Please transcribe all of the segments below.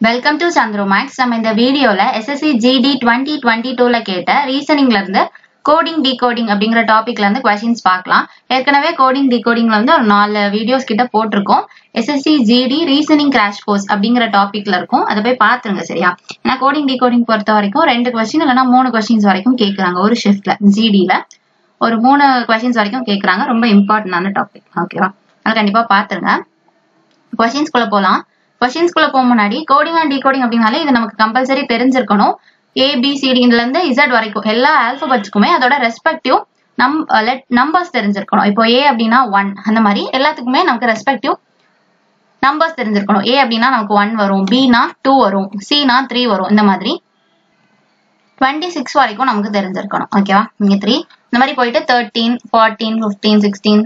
Welcome to சந்திரோமேக்ஸ். நம்ம இந்த வீடியோல SSC GD 2022ல கேட்ட ரீசனிங்ல இருந்து கோடிங் டிகோடிங் அப்படிங்கிற டாபிக்ல இருந்து क्वेश्चंस பார்க்கலாம். ஏற்கனவே கோடிங் டிகோடிங்ல வந்து ஒரு 4 வீடியோஸ் கிட்ட போட்டிருக்கோம். SSC GD reasoning crash course அப்படிங்கிற டாபிக்ல இருக்கும். அதை போய் பாத்துருங்க சரியா. ஏன்னா கோடிங் டிகோடிங் பொறுத்த வரைக்கும் 2 क्वेश्चन இல்லனா 3 क्वेश्चंस வரைக்கும் கேக்குறாங்க ஒரு ஷிஃப்ட்ல. GDல ஒரு 3 क्वेश्चंस வரைக்கும் கேக்குறாங்க. ரொம்ப இம்பார்ட்டன்டான டாபிக். ஓகேவா? அத கண்டிப்பா பாத்துருங்க. क्वेश्चंस குள்ள போலாம். क्वेश्चंस குள்ள போக முன்னாடி கோடிங் அண்ட் டிகோடிங் அப்படினாலே இது நமக்கு கம்பல்சரி தெரிஞ்சிருக்கணும். ABCD ல இருந்து Z வரைக்கும் எல்லா ஆல்பபெட்ஸ்க்குமே அதோட ரெஸ்பெக்டிவ் நம்பர்ஸ் தெரிஞ்சிருக்கணும். இப்போ A அப்படினா 1 அந்த மாதிரி எல்லாத்துக்குமே நமக்கு ரெஸ்பெக்டிவ் நம்பர்ஸ் தெரிஞ்சிருக்கணும். A அப்படினா நமக்கு 1 வரும், B னா 2 வரும், C னா 3 வரும். இந்த மாதிரி 26 வரைக்கும் நமக்கு தெரிஞ்சிருக்கணும். ஓகேவா? இங்க 3 இந்த மாதிரி போயிட்டு 13 14 15 16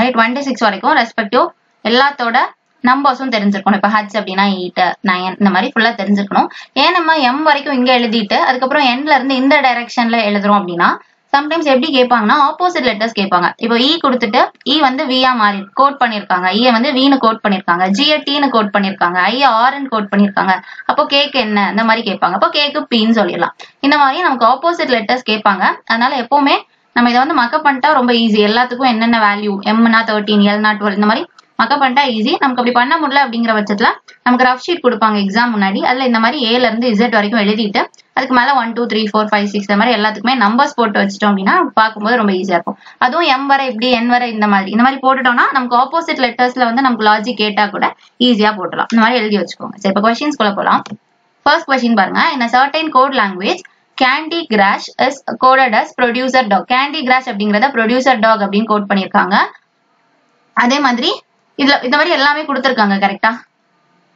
ரைட் 26 வரைக்கும் ரெஸ்பெக்டிவ் எல்லாத்தோட நம்பர்ஸும் தெரிஞ்சிருக்கணும். இப்ப H அப்படின்னா 8 9 இந்த மாதிரி ஃபுல்லா தெரிஞ்சிருக்கணும். ஏன் நம்ம M வரைக்கும் இங்க எழுதிட்டு அதுக்கப்புறம் N ல இருந்து இந்த டைரக்ஷன்ல எழுதுறோம் அப்படின்னா சம்டைம்ஸ் எப்படி கேட்பாங்கன்னா ஆப்போசிட் லெட்டர்ஸ் கேட்பாங்க. இப்போ E கொடுத்துட்டு E வந்து V ஆ மாறி கோட் பண்ணிருக்காங்க, E வந்து V னு கோட் பண்ணிருக்காங்க, G T னு கோட் பண்ணிருக்காங்க, I R னு கோட் பண்ணிருக்காங்க. அப்போ K க்கு என்ன இந்த மாதிரி கேட்பாங்க. அப்போ K க்கு P னு சொல்லிடலாம். இந்த மாதிரி நமக்கு ஆப்போசிட் லெட்டர்ஸ் கேட்பாங்க. அதனால எப்பவுமே நம்ம இதை வந்து மக்கப் பண்ணிட்டா ரொம்ப ஈஸி. எல்லாத்துக்கும் என்னென்ன வேல்யூ M னா 13 L னா 12 இந்த மாதிரி மக்கப் பண்ணிட்டா ஈஸி. நமக்கு அப்படி பண்ண முடியல அப்படிங்கிற பட்சத்துல நமக்கு ரஃப் ஷீட் கொடுப்பாங்க எக்ஸாம் முன்னாடி. அதுல இந்த மாதிரி A ல இருந்து Z வரைக்கும் எழுதிட்டு அதுக்கு மேல 1 2 3 4 5 6 இந்த மாதிரி எல்லாத்துக்குமே நம்பர்ஸ் போட்டு வச்சிட்டோம் அப்படின்னா பார்க்கும்போது ரொம்ப ஈஸியா இருக்கும். அதுவும் M வரை இப்படி N வரை இந்த மாதிரி போட்டுட்டோம்னா நமக்கு ஆப்போசிட் லெட்டர்ஸ்ல வந்து நமக்கு லாஜிக் கேட்டா கூட ஈஸியா போட்டுலாம். இந்த மாதிரி எழுதி வச்சுக்கோங்க. சரி, இப்போ क्वेश्चंस குள்ள போலாம். ஃபர்ஸ்ட் क्वेश्चन பாருங்க. in a certain code language Candy Crush is coded as producer dog. Candy Crush அப்படிங்கறத producer dog அப்படின்னு கோட் பண்ணிருக்காங்க. அதே மாதிரி இதுல இந்த மாதிரி எல்லாமே கொடுத்திருக்காங்க. கரெக்டா?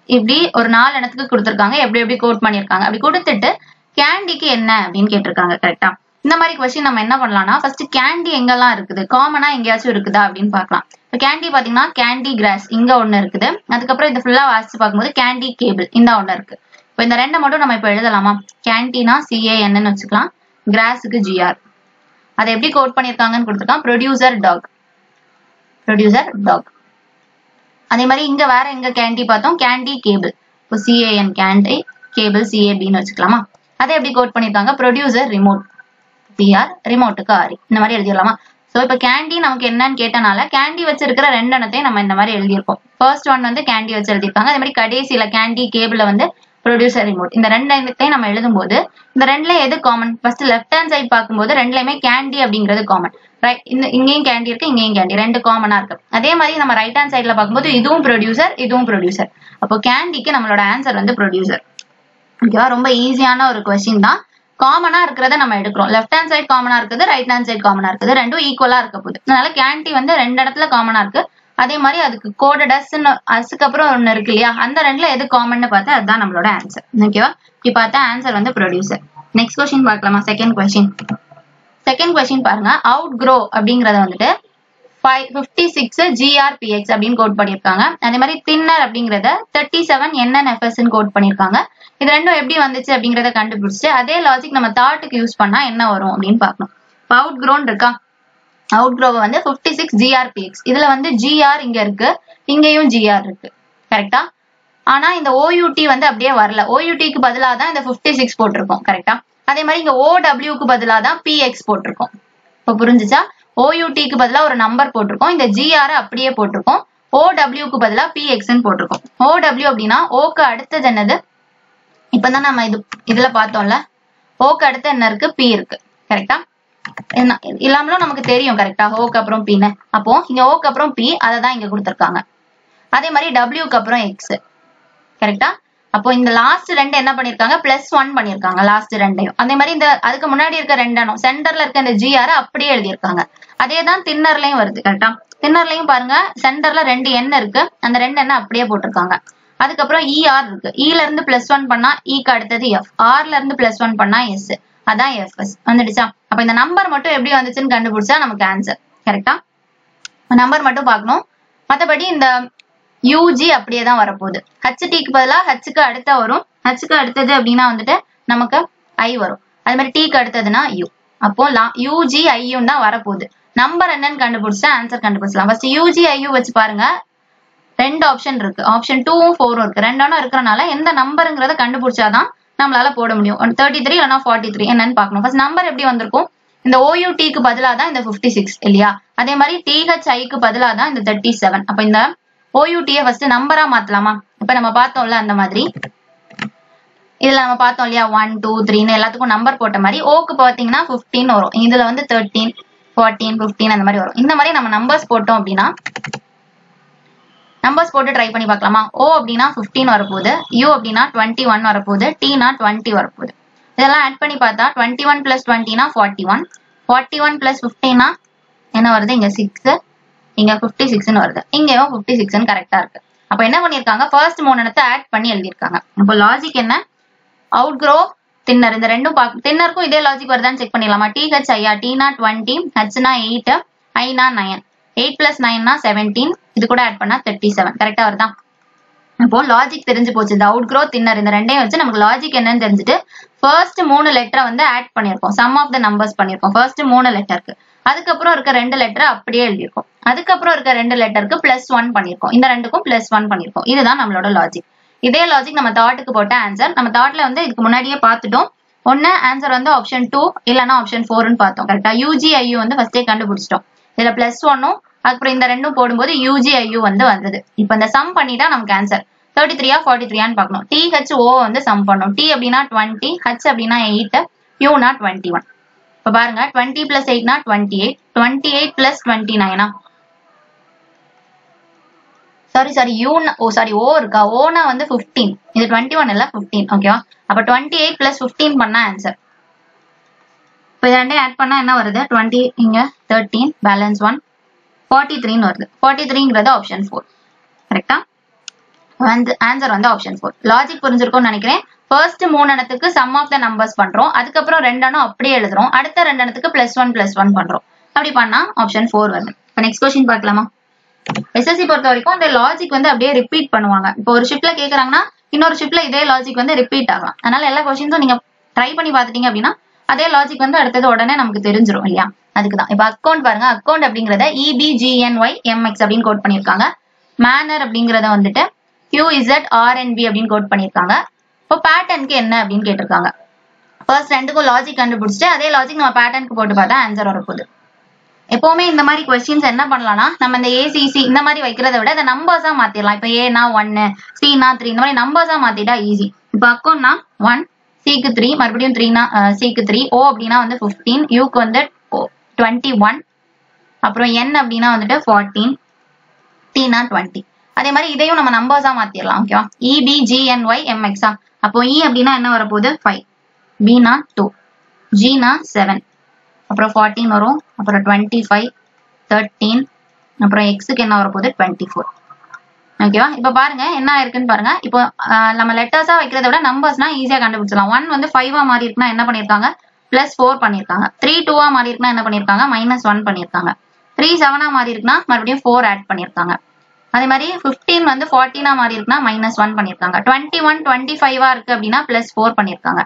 இப்படி ஒரு 4 இடத்துக்கு கொடுத்திருக்காங்க. எப்படி எப்படி கோட் பண்ணிருக்காங்க அப்படி கொடுத்துட்டு கேண்டிக்கு என்ன அப்படின்னு கேட்டிருக்காங்க. கரெக்டா? இந்த மாதிரி क्वेश्चन நம்ம என்ன பண்ணலாம்னா ஃபர்ஸ்ட் கேண்டி எங்கெல்லாம் இருக்குது, காமனா எங்கேயாச்சும் இருக்குதா அப்படின்னு பார்க்கலாம். இப்போ கேண்டி பாத்தீங்கன்னா கேண்டி கிராஸ் இங்க ஒண்ணு இருக்குது. அதுக்கப்புறம் இது ஃபுல்லா வாசிச்சு பார்க்கும்போது கேண்டி கேபிள் இந்த ஒண்ணு இருக்கு. இப்போ இந்த ரெண்டை மட்டும் நம்ம இப்ப எழுதலாமா? கேண்டினா CAN ன்னு வச்சுக்கலாம், கிராஸுக்கு GR. அதை எப்படி கோட் பண்ணிருக்காங்கன்னு கொடுத்துருக்கான், ப்ரொடியூசர் டாக். அதே மாதிரி இங்க வேற எங்க கேண்டி பார்த்தோம், கேண்டி கேபிள். இப்போ CAN கேண்டி கேபிள் CABன்னு வச்சுக்கலாமா? அதை எப்படி கோட் பண்ணிருக்காங்க, ப்ரொடியூசர் ரிமோட் PR ரிமோட்டுக்கு RE இந்த மாதிரி எழுதிடலாமா? சோ இப்ப கேண்டி நமக்கு என்னன்னு கேட்டனால கேண்டி வச்சிருக்கிற ரெண்டு எண்ணத்தையும் நம்ம இந்த மாதிரி எழுதியிருக்கோம். ஃபர்ஸ்ட் ஒன் வந்து கேண்டி வச்சு எழுதிருக்காங்க. அதே மாதிரி கடைசியில கேண்டி கேபிள்ல வந்து ப்ரொடியூசர் ரிமோட். இந்த ரெண்டு எண்ணத்தையும் நம்ம எழுதும் போது இந்த ரெண்டுல எது common? First left hand side பார்க்கும்போது ரெண்டுலயுமே கேண்டி அப்படிங்கிறது காமன். ரைட், இங்கேயும் கேண்டி இருக்கு, இங்கேயும் கேண்டி, ரெண்டு காமனா இருக்கு. அதே மாதிரி நம்ம ரைட் ஹேண்ட் சைட்ல பார்க்கும்போது இதுவும் ப்ரொடியூசர் இதுவும் ப்ரொடியூசர். அப்போ கேண்டிக்கு நம்மளோட ஆன்சர் வந்து ப்ரொடியூசர். ஓகேவா? ரொம்ப ஈஸியான ஒரு क्वेश्चन தான். காமனா இருக்கிறத நம்ம எடுக்கிறோம். லெஃப்ட் ஹேண்ட் சைடு காமனா இருக்குது, ரைட் ஹேண்ட் சைடு காமனா இருக்குது, ரெண்டும் ஈக்குவலா இருக்க போகுது. அதனால கேண்டி வந்து ரெண்டு இடத்துல காமனா இருக்கு. அதே மாதிரி அதுக்கு கோடட் அஸ்க்கு அப்புறம் ஒன்னு இருக்கு இல்லையா, அந்த ரெண்டுல எது காமன்னு பார்த்தா அதுதான் நம்மளோட ஆன்சர். ஓகேவா? இப்படி பார்த்தா ஆன்சர் வந்து ப்ரொடியூசர். நெக்ஸ்ட் क्वेश्चन பார்க்கலாமா? செகண்ட் क्वेश्चन பாருங்க. அவுட் க்ரோ அப்படிங்கறத வந்துட்டு 56 GRPX அப்படின்னு கோட் பண்ணிருக்காங்க. அதே மாதிரி தின்னர் அப்படிங்கறத 37 NNFS ன்னு கோட் பண்ணிருக்காங்க. இது ரெண்டும் எப்படி வந்துச்சு அப்படிங்கறத கண்டுபிடிச்சு அதே லாஜிக் நம்ம தாட்டுக்கு யூஸ் பண்ணா என்ன வரும் அப்படின்னு பார்க்கணும். அவுட் க்ரோன் இருக்கா, அவுட் க்ரோவை வந்து 56 GRPX. இதுல வந்து GR இங்க இருக்கு, இங்கேயும் GR இருக்கு. கரெக்டா? ஆனா இந்த OUT வந்து அப்படியே வரல. OUTக்கு பதிலா தான் இந்த 56 போட்டிருக்கோம். கரெக்டா? அதே மாதிரி இங்க OWக்கு பதிலா தான் PX போட்டிருக்கோம். இப்ப புரிஞ்சுச்சா? OUTக்கு பதிலா ஒரு நம்பர் போட்டிருக்கோம், இந்த GR அப்படியே போட்டிருக்கோம். OWக்கு பதிலா PX ன்னு போட்டிருக்கோம். OW அப்படின்னா ஓக்கு அடுத்தது என்னது? இப்பதான் நம்ம இதுல பார்த்தோம்ல, ஓக்கு அடுத்து என்ன இருக்கு, P இருக்கு. கரெக்டா? இல்லாமலும் நமக்கு தெரியும். கரெக்டா? ஓக்கு அப்புறம் Pன்னு. அப்போ இங்க ஓக்கு அப்புறம் P, அதை தான் இங்க கொடுத்திருக்காங்க. அதே மாதிரி Wக்கு அப்புறம் X. கரெக்டா? அப்போ இந்த லாஸ்ட் ரெண்டு என்ன பண்ணிருக்காங்க, +1 பண்ணிருக்காங்க லாஸ்ட் ரெண்டையும். அதே மாதிரி இந்த அதுக்கு முன்னாடி இருக்க ரெண்டனும் சென்டர்ல இருக்க இந்த GR அப்படியே எழுதியிருக்காங்க. அதே தான் தின்னர்லயும் வருது. கரெக்டா? தின்னர்லயும் பாருங்க, சென்டர்ல 2 N இருக்கு, அந்த 2 N அப்படியே போட்டிருக்காங்க. அதுக்கப்புறம் ER இருக்கு. E ல இருந்து +1 பண்ணா Eக்கு அடுத்தது F, R ல இருந்து +1 பண்ணா S, அதான் FS வந்துடுச்சா? அப்ப இந்த நம்பர் மட்டும் எப்படி வந்துச்சுன்னு கண்டுபிடிச்சா நமக்கு ஆன்சர். கரெக்டா? நம்பர் மட்டும் பார்க்கணும். மத்தபடி இந்த UG அப்படியே தான் வரப்போகுது. HTக்கு பதிலா Hக்கு அடுத்த வரும். Hக்கு அடுத்தது அப்படின்னா வந்துட்டு நமக்கு I வரும். அதே மாதிரி Tக்கு அடுத்ததுன்னா U. அப்போ UG IU தான் வரப்போகுது. நம்பர் என்னன்னு கண்டுபிடிச்சா ஆன்சர் கண்டுபிடிச்சலாம். ஃபர்ஸ்ட் UG IU வச்சு பாருங்க. ரெண்டு ஆப்ஷன் இருக்கு. ஆப்ஷன் 2ம் 4ம் இருக்கு. ரெண்டானும் இருக்கறனால எந்த நம்பர்ங்கறத கண்டுபிடிச்சாதான் நம்மளால போட முடியும். 33 இல்லனா 43 என்னன்னு பார்க்கணும். ஃபர்ஸ்ட் நம்பர் எப்படி வந்திருக்கும்? இந்த OUT க்கு பதிலா தான் இந்த 56 இல்லையா? அதே மாதிரி THI க்கு பதிலா தான் இந்த 37. அப்ப இந்த OUT ஐ ஃபர்ஸ்ட் நம்பரா மாத்தலாமா? இப்ப நம்ம பார்த்தோம்ல அந்த மாதிரி இதுல நம்ம பார்த்தோம் இல்லையா 1 2 3 எல்லாத்துக்கும் நம்பர் போட்ட மாதிரி O க்கு பாத்தீங்கன்னா 15 வரும். இதுல வந்து 13 14 15 அந்த மாதிரி வரும். இந்த மாதிரி நம்ம நம்பர்ஸ் போட்டோம் அப்படின்னா நம்பர்ஸ் போட்டு ட்ரை பண்ணி பார்க்கலாமா? O அப்படின்னா 15 வரப்போகுது, U அப்படின்னா 21 வரப்போகுது, T னா 20 வரப்போகுது. இதெல்லாம் ஆட் பண்ணி பார்த்தா 21 plus 20 னா 41, 41 plus 15 னா என்ன வருது? இங்க 6, இங்க 56 ன்னு வருது. இங்கேயும் 56 ன்னு கரெக்டா இருக்கு. அப்ப என்ன பண்ணிருக்காங்க? ஃபர்ஸ்ட் 3 இடத்தை ஆட் பண்ணி எழுதிருக்காங்க. அப்போ லாஜிக் என்ன? அவுட்க்ரோ தின்னர். இந்த ரெண்டும் தின்னருக்கும் இதே லாஜிக் வருதான்னு செக் பண்ணிடலாமா? THI T னா 20, H னா 8, I னா 9, 8 plus 9 னா 17, இது கூட ஆட் பண்ணா 37 கரெக்டா வருதா? அப்போ லாஜிக் தெரிஞ்சு போச்சு. இந்த அவுட்க்ரோ தின்னர் இந்த ரெண்டையும் வச்சு நமக்கு லாஜிக் என்னன்னு தெரிஞ்சுட்டு ஃபர்ஸ்ட் 3 லெட்டரை வந்து ஆட் பண்ணிருக்கோம். சம் ஆஃப் த நம்பர்ஸ் பண்ணிருக்கோம் ஃபர்ஸ்ட் 3 லெட்டருக்கு. அதுக்கப்புறம் இருக்க 2 லெட்டரை அப்படியே எழுதிருக்கோம். அதுக்கப்புறம் இருக்க 2 லெட்டருக்கு +1 பண்ணிருக்கோம். இந்த ரெண்டுக்கும் +1 பண்ணிருக்கோம். இதுதான் நம்மளோட லாஜிக். இதே லாஜிக் நம்ம தாட்டுக்கு போட்ட ஆன்சர். நம்ம தாட்ல வந்து இதுக்கு முன்னாடியே பார்த்துட்டோம். ஒன்னு ஆன்சர் வந்து ஆப்ஷன் 2 இல்லனா ஆப்ஷன் 4ன்னு பார்த்தோம். கரெக்டா? UGIU வந்து ஃபர்ஸ்டே கண்டுபிடிச்சிட்டோம். இதுல +1ம் அப்புறம் இந்த ரெண்டும் போடும்போது UGIU வந்து வந்தது. இப்போ இந்த சம் பண்ணிட்டா நமக்கு ஆன்சர் 33 ஆ 43 ஆன்னு பார்க்கணும். THO வந்து சம் பண்ணணும். T அப்படின்னா 20, H அப்படின்னா 8, U னா 21. இப்ப பாருங்க 20 plus 8 னா 28, 28 plus 29 ஆ சாரி O இருக்கா? O னா வந்து 15, இது 21 இல்ல 15 ஓகேவா? அப்ப 28 plus 15 பண்ணா ஆன்சர். இப்போ இது ரெண்டையும் ஆட் பண்ணா என்ன வருது? 20 இங்க 13 பேலன்ஸ் 1 43 ன்னு வருது. 43ங்கிறது ஆப்ஷன் 4 கரெக்டா? வந்து ஆன்சர் வந்து ஆப்ஷன் 4. லாஜிக் புரிஞ்சிருக்கும்னு நினைக்கிறேன். ஃபர்ஸ்ட் 3 எண்ணத்துக்கு சம் ஆஃப் த நம்பர்ஸ் பண்றோம். அதுக்கப்புறம் 2 எண்ணம் அப்படியே எழுதுறோம். அடுத்த 2 எண்ணத்துக்கு +1 பண்றோம். அப்படி பண்ணா ஆப்ஷன் 4 வருது. இப்போ நெக்ஸ்ட் क्वेश्चन பார்க்கலாமா? SSC பொறுத்த வரைக்கும் இந்த லாஜிக் வந்து அப்படியே ரிப்பீட் பண்ணுவாங்க. இப்போ ஒரு ஷிப்ட்ல கேக்குறாங்கன்னா இன்னொரு ஷிப்ட்ல இதே லாஜிக் வந்து ரிப்பீட் ஆகலாம். அதனால எல்லா क्वेश्चंसुம் நீங்க ட்ரை பண்ணி பார்த்துட்டீங்க அப்படின்னா அதே லாஜிக் வந்து அடுத்தது உடனே நமக்கு தெரிஞ்சிரும் இல்லையா? அதுக்குதான். இப்போ அக்கவுண்ட் பாருங்க. அக்கவுண்ட் அப்படிங்கறத EBGNYMX அப்படின்னு கோட் பண்ணிருக்காங்க. மேனர் அப்படிங்கறத வந்துட்டு QZRNB அப்படின்னு கோட் பண்ணிருக்காங்க. இப்போ பேட்டர்னுக்கு என்ன அப்படின்னு கேட்டிருக்காங்க. ஃபர்ஸ்ட் ரெண்டுக்கும் லாஜிக் கண்டுபிடிச்சிட்டு அதே லாஜிக் நம்ம பேட்டர்னுக்கு போட்டு பார்த்தா ஆன்சர் வரப்போகுது. எப்பவுமே இந்த மாதிரி क्वेश्चंस என்ன பண்ணலாம்னா நம்ம இந்த ACC இந்த மாதிரி வைக்கிறத விட இந்த நம்பர்ஸா மாத்திரலாம். இப்போ A னா 1, C னா 3 இந்த மாதிரி நம்பர்ஸா மாத்திட்டா ஈஸி. இப்போ அக்கவுண்ட்னா 1, C க்கு 3, மறுபடியும் 3 னா C க்கு 3, O அப்படின்னா வந்து 15, U க்கு வந்து 21, அப்புறம் N அப்படின்னா வந்துட்டு 14, T னா 20. அதே மாதிரி இதையும் நம்ம நம்பர்ஸா மாத்திரலாம் ஓகேவா? EBGNYMX ஆ. அப்போ E அப்படின்னா என்ன வரப்போகுது? 5, B னா 2, G னா 7, அப்புறம் 14 வரும், அப்புறம் 25, 13, அப்புறம் X க்கு என்ன வரப்போகுது? 24 ஓகேவா? இப்போ பாருங்க என்ன இருக்குன்னு பாருங்க. இப்போ நம்ம லெட்டர்ஸா வைக்கிறத விட நம்பர்ஸ்னா ஈஸியா கண்டுபிடிச்சலாம். 1 வந்து 5 மாறி இருக்குன்னா என்ன பண்ணிருக்காங்க? +4 பண்ணிருக்காங்க. 3 2 மாறி இருக்குன்னா என்ன பண்ணிருக்காங்க? -1 பண்ணிருக்காங்க. 3 7 மாறி இருக்குன்னா மறுபடியும் 4 ஆட் பண்ணிருக்காங்க. அதே மாதிரி 15 வந்து 14 மாறி இருக்குன்னா -1 பண்ணிருக்காங்க. 21 25 இருக்கு அப்படின்னா +4 பண்ணிருக்காங்க.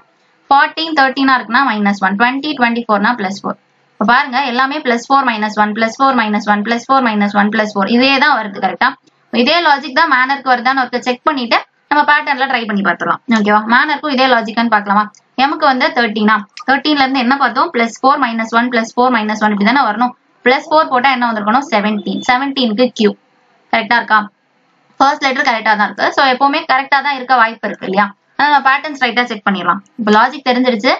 14 13 இருக்குன்னா -1, 20 24 னா +4. இப்போ பாருங்க எல்லாமே +4 -1 +4 -1 +4 -1 +4 இதே தான் வருது கரெக்டா? இதே லாஜிக் தான் மேனருக்கு வருதான்னு ஒருக்க செக் பண்ணிட்டு நம்ம பேட்டர்ன்ல ட்ரை பண்ணி பார்த்துடலாம் ஓகேவா? மேனருக்கும் இதே லாஜிக்கான்னு பார்க்கலாமா? எம்க்கு வந்து 13 13ல இருந்து என்ன பார்த்தோம்? +4 -1 +4 -1 இப்படி தானே வரணும். +4 போட்டா என்ன வந்திருக்கணும்? 17, 17க்கு Q கரெக்டா இருக்கா? ஃபர்ஸ்ட் லெட்டர் கரெக்டா தான் இருக்கு. ஸோ எப்பவுமே கரெக்டா தான் இருக்க வாய்ப்பு இருக்கு இல்லையா? நம்ம பேட்டர்ன்ஸ் ரைட்டா செக் பண்ணிடலாம். இப்போ லாஜிக் தெரிஞ்சிருச்சு.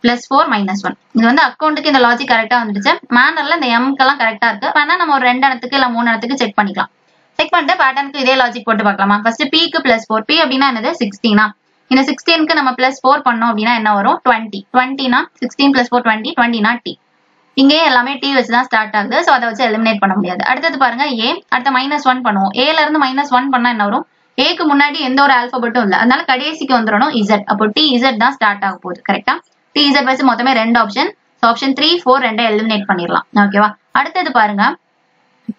+4 -1 இது வந்து அக்கௌண்ட்டுக்கு இந்த லாஜிக் கரெக்டா வந்துடுச்சு. மேனர்ல இந்த எம்க்கெல்லாம் கரெக்டா இருக்கு. வேணா நம்ம ஒரு 2 இடத்துக்கு இல்ல 3 இடத்துக்கு செக் பண்ணிக்கலாம். செக் பண்ணிட்டு பேட்டர்னுக்கு இதே லாஜிக் போட்டு பார்க்கலாமா? ஃபர்ஸ்ட் P க்கு +4, P அப்படின்னா என்னது? 16 இந்த 16க்கு நம்ம +4 பண்ணோம் அப்படின்னா என்ன வரும்? 20, 20 16 + 4 20, 20 T. இங்கே எல்லாமே T வச்சு தான் ஸ்டார்ட் ஆகுது. ஸோ அதை வச்சு எலிமினேட் பண்ண முடியாது. அடுத்தது பாருங்க A, அடுத்த -1 பண்ணுவோம். Aல இருந்து -1 பண்ணா என்ன வரும்? ஏக்கு முன்னாடி எந்த ஒரு ஆல்பபெட்டும் இல்ல. அதனால கடைசிக்கு வந்துடணும் Z. அப்போ TZ தான் ஸ்டார்ட் ஆக போகுது கரெக்டா? TZ வச்சு மொத்தமே 2 ஆப்ஷன். ஆப்ஷன் 3 4 ரெண்டை எலிமினேட் பண்ணிடலாம் ஓகேவா? அடுத்தது பாருங்க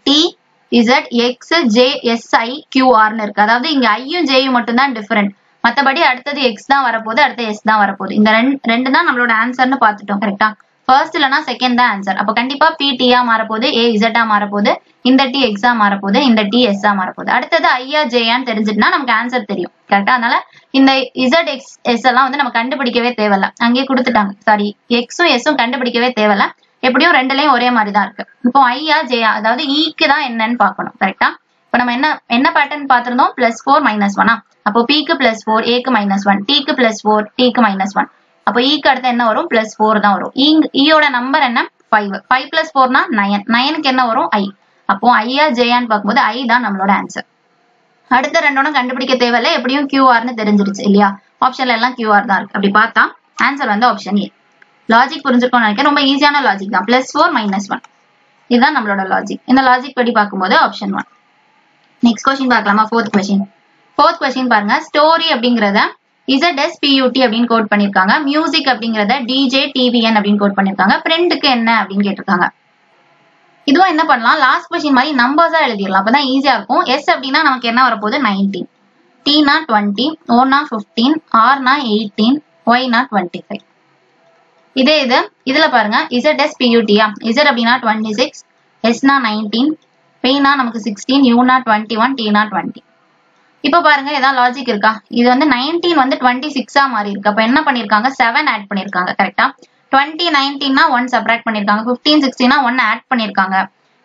TZ XJSIQRன்னு இருக்கு. அதாவது இங்க ஐயும் ஜேயும் மட்டும் தான் டிஃபரெண்ட். மத்தபடி அடுத்தது X தான் வரப்போகுது, அடுத்த S தான் வரப்போகுது. இந்த ரெண்டு தான் நம்மளோட ஆன்சர்னு பார்த்துட்டோம் கரெக்டா? ஃபர்ஸ்ட் இல்லனா செகண்ட் தான் ஆன்சர். அப்ப கண்டிப்பா P T ஆ மாற போகுது, A Z ஆ மாற போகுது, இந்த T X ஆ மாற போகுது, இந்த T S ஆ மாற போகுது. அடுத்தது I ஆ J ஆன்னு தெரிஞ்சிட்டா நமக்கு ஆன்சர் தெரியும். கரெக்ட்டா? அதனால இந்த Z X S எல்லாம் வந்து நம்ம கண்டுபிடிக்கவே தேவையில்ல. அங்கேயே கொடுத்துட்டாங்க. சாரி, X உம் S உம் கண்டுபிடிக்கவே தேவையில்ல. எப்படியும் ரெண்டுலயும் ஒரே மாதிரி தான் இருக்கு. இப்போ I ஆ J ஆ, அதாவது E க்கு தான் என்னன்னு பார்க்கணும். கரெக்ட்டா? இப்போ நம்ம என்ன பேட்டர்ன் பார்த்திருந்தோம்? +4 -1 ஆ? அப்போ P க்கு +4, A க்கு -1, T க்கு +4, T க்கு -1. அப்போ E க்கு அடுத்து என்ன வரும்? +4 தான் வரும். E யோட நம்பர் என்ன? 5. 5 + 4 னா 9. 9க்கு என்ன வரும்? I. அப்போ I ஆ J ஆன்னு பார்க்கும்போது I தான் நம்மளோட ஆன்சர். அடுத்த ரெண்டோட கண்டுபிடிக்க தேவையில்லை, எப்படியும் QR னு தெரிஞ்சிருச்சு இல்லையா? ஆப்ஷன்ல எல்லாம் QR தான் இருக்கு. அப்படி பார்த்தா ஆன்சர் வந்து ஆப்ஷன் A. லாஜிக் புரிஞ்சிருக்கும்னு நினைக்கிறேன். ரொம்ப ஈஸியான லாஜிக் தான். +4 - 1 இதுதான் நம்மளோட லாஜிக். இந்த லாஜிக் படி பார்க்கும்போது ஆப்ஷன் 1. நெக்ஸ்ட் क्वेश्चन பார்க்கலாமா? ஃபோர்த் क्वेश्चन பாருங்க. ஸ்டோரி அப்படிங்கறத ZSPUT அப்படின்னு கோட் பண்ணிருக்காங்க. மியூசிக் அப்படிங்கறத DJTVN அப்படின்னு கோட் பண்ணிருக்காங்க. பிரிண்ட்க்கு என்ன அப்படின்னு கேட்டிருக்காங்க. இதுவும் என்ன பண்ணலாம்? லாஸ்ட் क्वेश्चन மாதிரி நம்பர்ஸா எழுதிடலாம். அப்பதான் ஈஸியா இருக்கும். S அப்படின்னா நமக்கு என்ன வரப்போகுது? 19. T னா 20, O னா 15, R னா 18, Y னா 25. இதுல பாருங்க ZSPUT ஆ? Z அப்படின்னா 26, S னா 19, P னா நமக்கு 16, U னா 21, T னா 20. இப்போ பாருங்க ஏதாவது லாஜிக் இருக்கா? இது வந்து 19 வந்து 26 ஆ மாறி இருக்கு. அப்ப என்ன பண்ணிருக்காங்க? 7 ஆட் பண்ணிருக்காங்க. கரெக்ட்டா? 20 19 னா 1 சப்ட்ராக்ட் பண்ணிருக்காங்க. 15 16 னா 1 ஆட் பண்ணிருக்காங்க.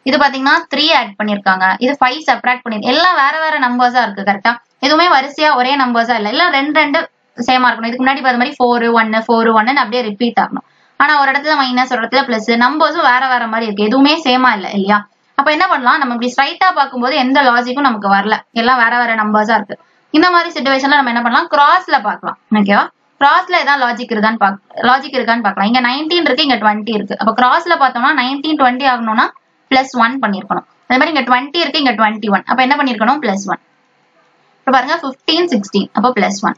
இது பாத்தீங்கன்னா 3 ஆட் பண்ணிருக்காங்க. இது 5 சப்ட்ராக்ட் பண்ணிருக்காங்க. எல்லாம் வேற வேற நம்பர்ஸா இருக்கு. கரெக்ட்டா? எதுவுமே வரிசையா ஒரே நம்பர்ஸா இல்ல. எல்லாம் ரெண்டு சேமா இருக்கணும். இதுக்கு முன்னாடி பார்த்த மாதிரி 4 1 4 1 அப்படியே ரிப்பீட் ஆகணும். ஆனா ஒரு இடத்துல மைனஸ், ஒரு இடத்துல பிளஸ், நம்பர்ஸும் வேற வேற மாதிரி இருக்கு. எதுவுமே சேமா இல்ல இல்லையா? அப்ப என்ன பண்ணலாம்? நம்ம இப்படி ஸ்ட்ரைட்டா பார்க்கும்போது எந்த லாஜிக்கும் நமக்கு வரல. எல்லாம் வேற வேற நம்பர்ஸா இருக்கு. இந்த மாதிரி சிச்சுவேஷன்ல நம்ம என்ன பண்ணலாம்? கிராஸ்ல பார்க்கலாம். ஓகேவா? கிராஸ்ல ஏதாவது லாஜிக் இருக்கான்னு பார்க்கலாம். இங்க 19 இருக்கு, இங்க 20 இருக்கு. அப்ப கிராஸ்ல பார்த்தோம்னா 19 20 ஆகணும்னா +1 பண்ணிருக்கணும். அதே மாதிரி இங்க 20 இருக்கு, இங்க 21. அப்ப என்ன பண்ணிருக்கணும்? +1. இப்ப பாருங்க 15 16 அப்ப +1.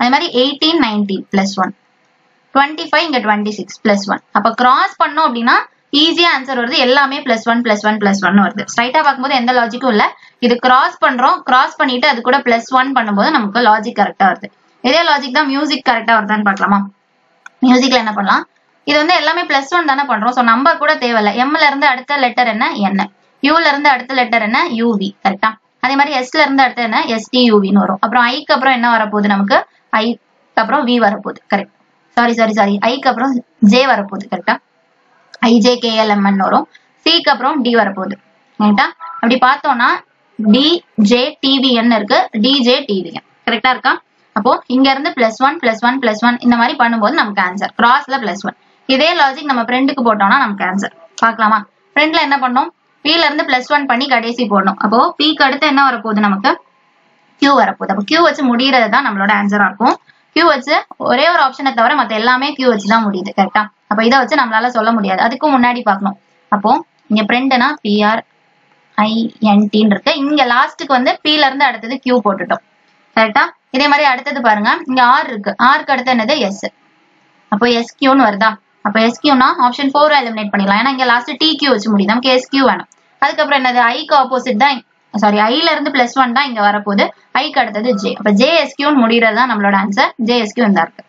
அதே மாதிரி 18 19 +1. 25 இங்க 26 +1. அப்ப கிராஸ் பண்ணோம் அப்படின்னா ஈஸியா ஆன்சர் வருது. எல்லாமே +1 +1 +1 வருது. ஸ்ட்ரைட்டா பார்க்கும்போது எந்த லாஜிக்கும் இல்ல. இது கிராஸ் பண்றோம். கிராஸ் பண்ணிட்டு அது கூட +1 பண்ணும்போது நமக்கு லாஜிக் கரெக்டா வருது. இதே லாஜிக் தான் மியூசிக் கரெக்டா வருதான்னு பார்க்கலாமா? மியூசிக்ல என்ன பண்ணலாம்? இது வந்து எல்லாமே +1 தானே பண்றோம். சோ நம்பர் கூட தேவையில்ல. M ல இருந்து அடுத்த லெட்டர் என்ன? N. U ல இருந்து அடுத்த லெட்டர் என்ன? UV. கரெக்டா? அதே மாதிரி S ல இருந்து அடுத்து என்ன? STUVன்னு வரும். அப்புறம் I க்கு அப்புறம் என்ன வரப்போகுது நமக்கு? I க்கு அப்புறம் V வரப்போகுது. கரெக்ட். சாரி I க்கு அப்புறம் J வரப்போகுது. கரெக்டா? IJKLMN வரும். C க்கு அப்புறம் D வரப்போகுது. கரெக்டா? அப்படி பார்த்தோம்னா DJTVN இருக்கு, DJTVN. கரெக்டா இருக்கா? அப்போ இங்க இருந்து +1 +1 +1 இந்த மாதிரி பண்ணும்போது நமக்கு ஆன்சர். கிராஸ்ல +1. இதே லாஜிக் நம்ம ஃப்ரெண்டுக்கு போட்டோம்னா நமக்கு ஆன்சர். பார்க்கலாமா? ஃப்ரெண்ட்ல என்ன பண்ணோம்? P ல இருந்து +1 பண்ணி கடைசி போடணும். அப்போ P க்கு அடுத்து என்ன வரப்போகுது நமக்கு? Q வரப்போகுது. அப்போ Q வச்சு முடியறது தான் நம்மளோட ஆன்சரா இருக்கும். Q வச்சு ஒரே ஒரு ஆப்ஷனை தவிர மத்த எல்லாமே Q வச்சு தான் முடியுது. கரெக்டா? அப்ப இதை வச்சு நம்மளால சொல்ல முடியாது. அதுக்கும் முன்னாடி பார்க்கணும். அப்போ இங்க ஃப்ரெண்ட்னா PRINT இருக்கு. இங்க லாஸ்ட்டுக்கு வந்து P ல இருந்து அடுத்தது Q போட்டுட்டோம். கரெக்டா? இதே மாதிரி அடுத்தது பாருங்க, இங்க R இருக்கு. R க்கு அடுத்து என்னது? S. அப்போ SQன்னு வருதா? அப்ப SQனா ஆப்ஷன் 4 எலிமினேட் பண்ணிடலாம். ஏன்னா இங்க லாஸ்ட் TQ வச்சு முடியுது. நமக்கு SQ வேணும். அதுக்கப்புறம் என்னது? I க்கு ஆப்போசிட் தான், சாரி I ல இருந்து +1 தான் இங்க வரப்போகுது. I க்கு அடுத்தது J. அப்ப JSQன்னு முடியறது தான் நம்மளோட ஆன்சர். JSQ இந்த இருக்கு.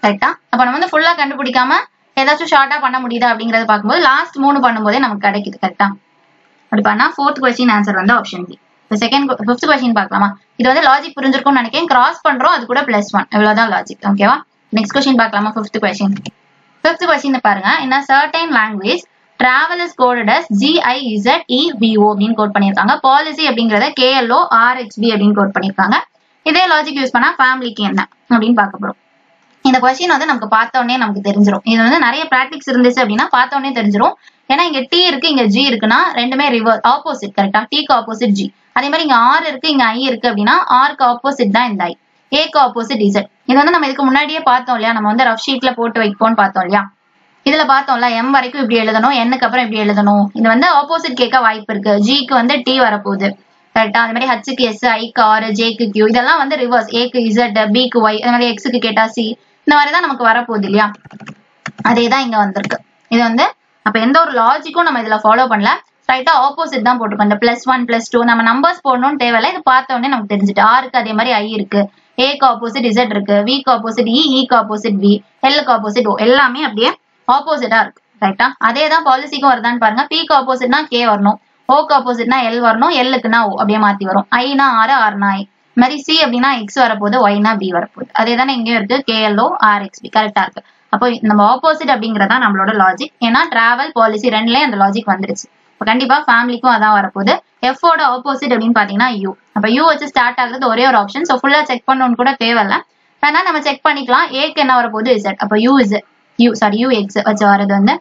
கரெக்டா? அப்ப நம்ம வந்து ஃபுல்லா கண்டுபிடிக்காம ஏதாச்சும் ஷார்ட்டா பண்ண முடியுதா அப்படிங்கறத பார்க்கும்போது லாஸ்ட் 3 பண்ணும்போதே நமக்கு கிடைக்குது. கரெக்டா? அப்படி பண்ணா ஃபோர்த் क्वेश्चन ஆன்சர் வந்து ஆப்ஷன் B. ஃபிஃப்த் क्वेश्चन பார்க்கலாமா? இது வந்து லாஜிக் புரிஞ்சிருக்கும்னு நினைக்கிறேன். கிராஸ் பண்றோம், அது கூட +1. இவ்வளவுதான் லாஜிக். ஓகேவா? நெக்ஸ்ட் क्वेश्चन பார்க்கலாமா? ஃபிஃப்த் क्वेश्चन பாருங்க. in a certain language travel is coded as GIZEVO அப்படின்னு கோட் பண்ணிருக்காங்க. பாலிசி அப்படிங்கறத KLO RXB அப்படின்னு கோட் பண்ணிருக்காங்க. இதே லாஜிக் யூஸ் பண்ணா ஃபேமிலிக்கு என்ன அப்படின்னு பார்க்க போறோம். இந்த क्वेश्चन வந்து நமக்கு பார்த்தோன்னே நமக்கு தெரிஞ்சிடும். இது வந்து நிறைய பிராக்டிக்ஸ் இருந்துச்சு அப்படின்னா பார்த்தோன்னே தெரிஞ்சிடும். ஏன்னா இங்க T இருக்கு, இங்க G இருக்குன்னா ரெண்டுமே ரிவர்ஸ் ஆப்போசிட். கரெக்டா? T க்கு ஆப்போசிட் G. அதே மாதிரி இங்க R இருக்கு, இங்க I இருக்கு அப்படின்னா R க்கு ஆப்போசிட் தான் இந்த I. A க்கு ஆப்போசிட் Z. இது வந்து நம்ம இதுக்கு முன்னாடியே பார்த்தோம் இல்லையா? நம்ம வந்து ரஃப் ஷீட்ல போட்டு வைப்போம்னு பார்த்தோம் இல்லையா? இதுல பார்த்தோம்ல M வரைக்கும் இப்படி எழுதணும், N க்கு அப்புறம் இப்படி எழுதணும். இது வந்து ஆப்போசிட் கேட்க வாய்ப்பு இருக்கு. G க்கு வந்து T வரப்போகுது. கரெக்டா? அதே மாதிரி H க்கு S, I க்கு R, J க்கு Q. இதெல்லாம் வந்து ரிவர்ஸ். A க்கு Z, B க்கு Y, அதே மாதிரி X க்கு கேட்டா C. இந்த மாதிரிதான் நமக்கு வரப்போகுது இல்லையா? அதேதான் இங்க வந்திருக்கு. இது வந்து அப்ப எந்த ஒரு லாஜிக்கும் நம்ம இதுல ஃபாலோ பண்ணல. ஸ்ட்ரைட்டா ஆப்போசிட் தான் போட்டுக்கோம். இந்த +1 +2 நம்ம நம்பர்ஸ் போடணும்னு தேவையில்ல. இது பார்த்த உடனே நமக்கு தெரிஞ்சுட்டு R க்கு அதே மாதிரி I இருக்கு, A க்கு ஆப்போசிட் Z இருக்கு, V க்கு ஆப்போசிட் E, E க்கு ஆப்போசிட் V, L க்கு ஆப்போசிட் O. எல்லாமே அப்படியே ஆப்போசிட்டா இருக்கு கரெக்டா. அதே தான் பாலிசிக்கும் வருதான்னு பாருங்க. பிக்கு ஆப்போசிட்னா கே வரணும், ஓக்கு ஆப்போசிட்னா எல் வரணும், எல்லுக்குனா ஓ அப்படியே மாத்தி வரும். ஐனா ஆர், ஆர்னா ஐ. மாதிரி சி அப்படின்னா எக்ஸ் வரப்போகுது, ஒய்னா பி வரப்போகுது. அதே தானே இங்கேயும் இருக்கு, கேஎல்ஓ ஆர் எக்ஸ் பி கரெக்டா இருக்கு. அப்போ நம்ம ஆப்போசிட் அப்படிங்கறதா நம்மளோட லாஜிக். ஏன்னா டிராவல் பாலிசி ரெண்டுலயும் அந்த லாஜிக் வந்துருச்சு. இப்போ கண்டிப்பா ஃபேமிலிக்கும் அதான் வரப்போகுது. எஃப் ஓட ஆப்போசிட் அப்படின்னு பாத்தீங்கன்னா யூ. அப்ப யூ வச்சு ஸ்டார்ட் ஆகுறது ஒரே ஒரு ஆப்ஷன். ஸோ ஃபுல்லா செக் பண்ணணும்னு கூட தேவையில்ல, வேணா நம்ம செக் பண்ணிக்கலாம். ஏக்கு என்ன வரப்போகுது, இசட். அப்ப யூ இசட் யூ எக்ஸ் வச்சு வரது வந்து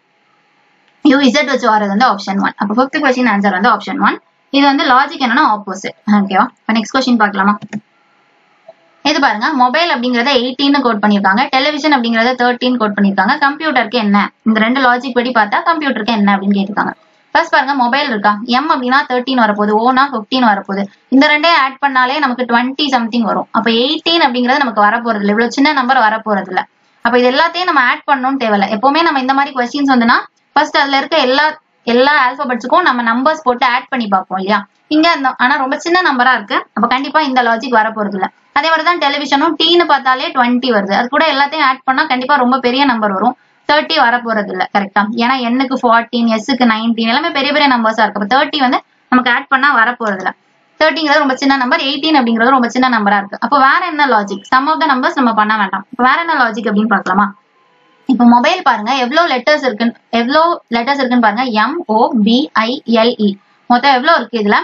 யூ இசட் வச்சு வரது வந்து ஆப்ஷன் 1. அப்போ 5th கொஸ்டின் ஆன்சர் வந்து ஆப்ஷன் 1. இது வந்து லாஜிக் என்னன்னா ஆப்போசிட். ஓகேவா. இப்போ நெக்ஸ்ட் கொஸ்டின் பார்க்கலாமா. இது பாருங்க, மொபைல் அப்படிங்கறத 18 கோட் பண்ணிருக்காங்க, டெலிவிஷன் அப்படிங்கறத 13 கோட் பண்ணிருக்காங்க. கம்ப்யூட்டருக்கு என்ன, இந்த ரெண்டு லாஜிக் படி பார்த்தா கம்ப்யூட்டருக்கு என்ன அப்படின்னு கேட்டிருக்காங்க. ஃபர்ஸ்ட் பாருங்க, மொபைல் இருக்கா, எம் அப்படின்னா 13 வரப்போகுது, ஓனா 15 வரப்போகுது. இந்த ரெண்டே ஆட் பண்ணாலே நமக்கு 20 சம்திங் வரும். அப்ப 18 அப்படிங்கறது நமக்கு வரப்போறது இல்லை, இவ்வளவு சின்ன நம்பர் வரப்போறது இல்ல. அப்ப இது எல்லாத்தையும் நம்ம ஆட் பண்ணணும்னு தேவையில்ல. எப்பவுமே நம்ம இந்த மாதிரி கொஸ்டின்ஸ் வந்துன்னா ஃபர்ஸ்ட் அதுல இருக்க எல்லா ஆல்பபெட்ஸுக்கும் நம்ம நம்பர்ஸ் போட்டு ஆட் பண்ணி பார்ப்போம் இல்லையா. இங்க ஆனா ரொம்ப சின்ன நம்பரா இருக்கு, அப்ப கண்டிப்பா இந்த லாஜிக் வரப்போறது இல்ல. அதே மாதிரிதான் டெலிவிஷனும், டீன்னு பார்த்தாலே 20 வருது, அது கூட எல்லாத்தையும் ஆட் பண்ணா கண்டிப்பா ரொம்ப பெரிய நம்பர் வரும். 30 வரப்போறது இல்ல கரெக்டா. ஏன்னா எண்ணுக்கு 14, எஸ்க்கு 19 எல்லாமே பெரிய பெரிய நம்பர்ஸா இருக்கு. அப்ப 30 வந்து நமக்கு ஆட் பண்ணா வரப்போறது இல்ல. 30ங்கிறது ரொம்ப சின்ன நம்பர், 18 அப்படிங்கிறது ரொம்ப சின்ன நம்பரா இருக்கு. அப்போ வேற என்ன logic, sum of the numbers நம்ம பண்ண வேண்டாம். வேற என்ன லாஜிக் அப்படின்னு பாக்கலாமா. இப்போ மொபைல் பாருங்க, எவ்வளவு லெட்டர்ஸ் இருக்குன்னு பாருங்க. MOBILE மொத்தம் எவ்வளவு இருக்கு, இதுல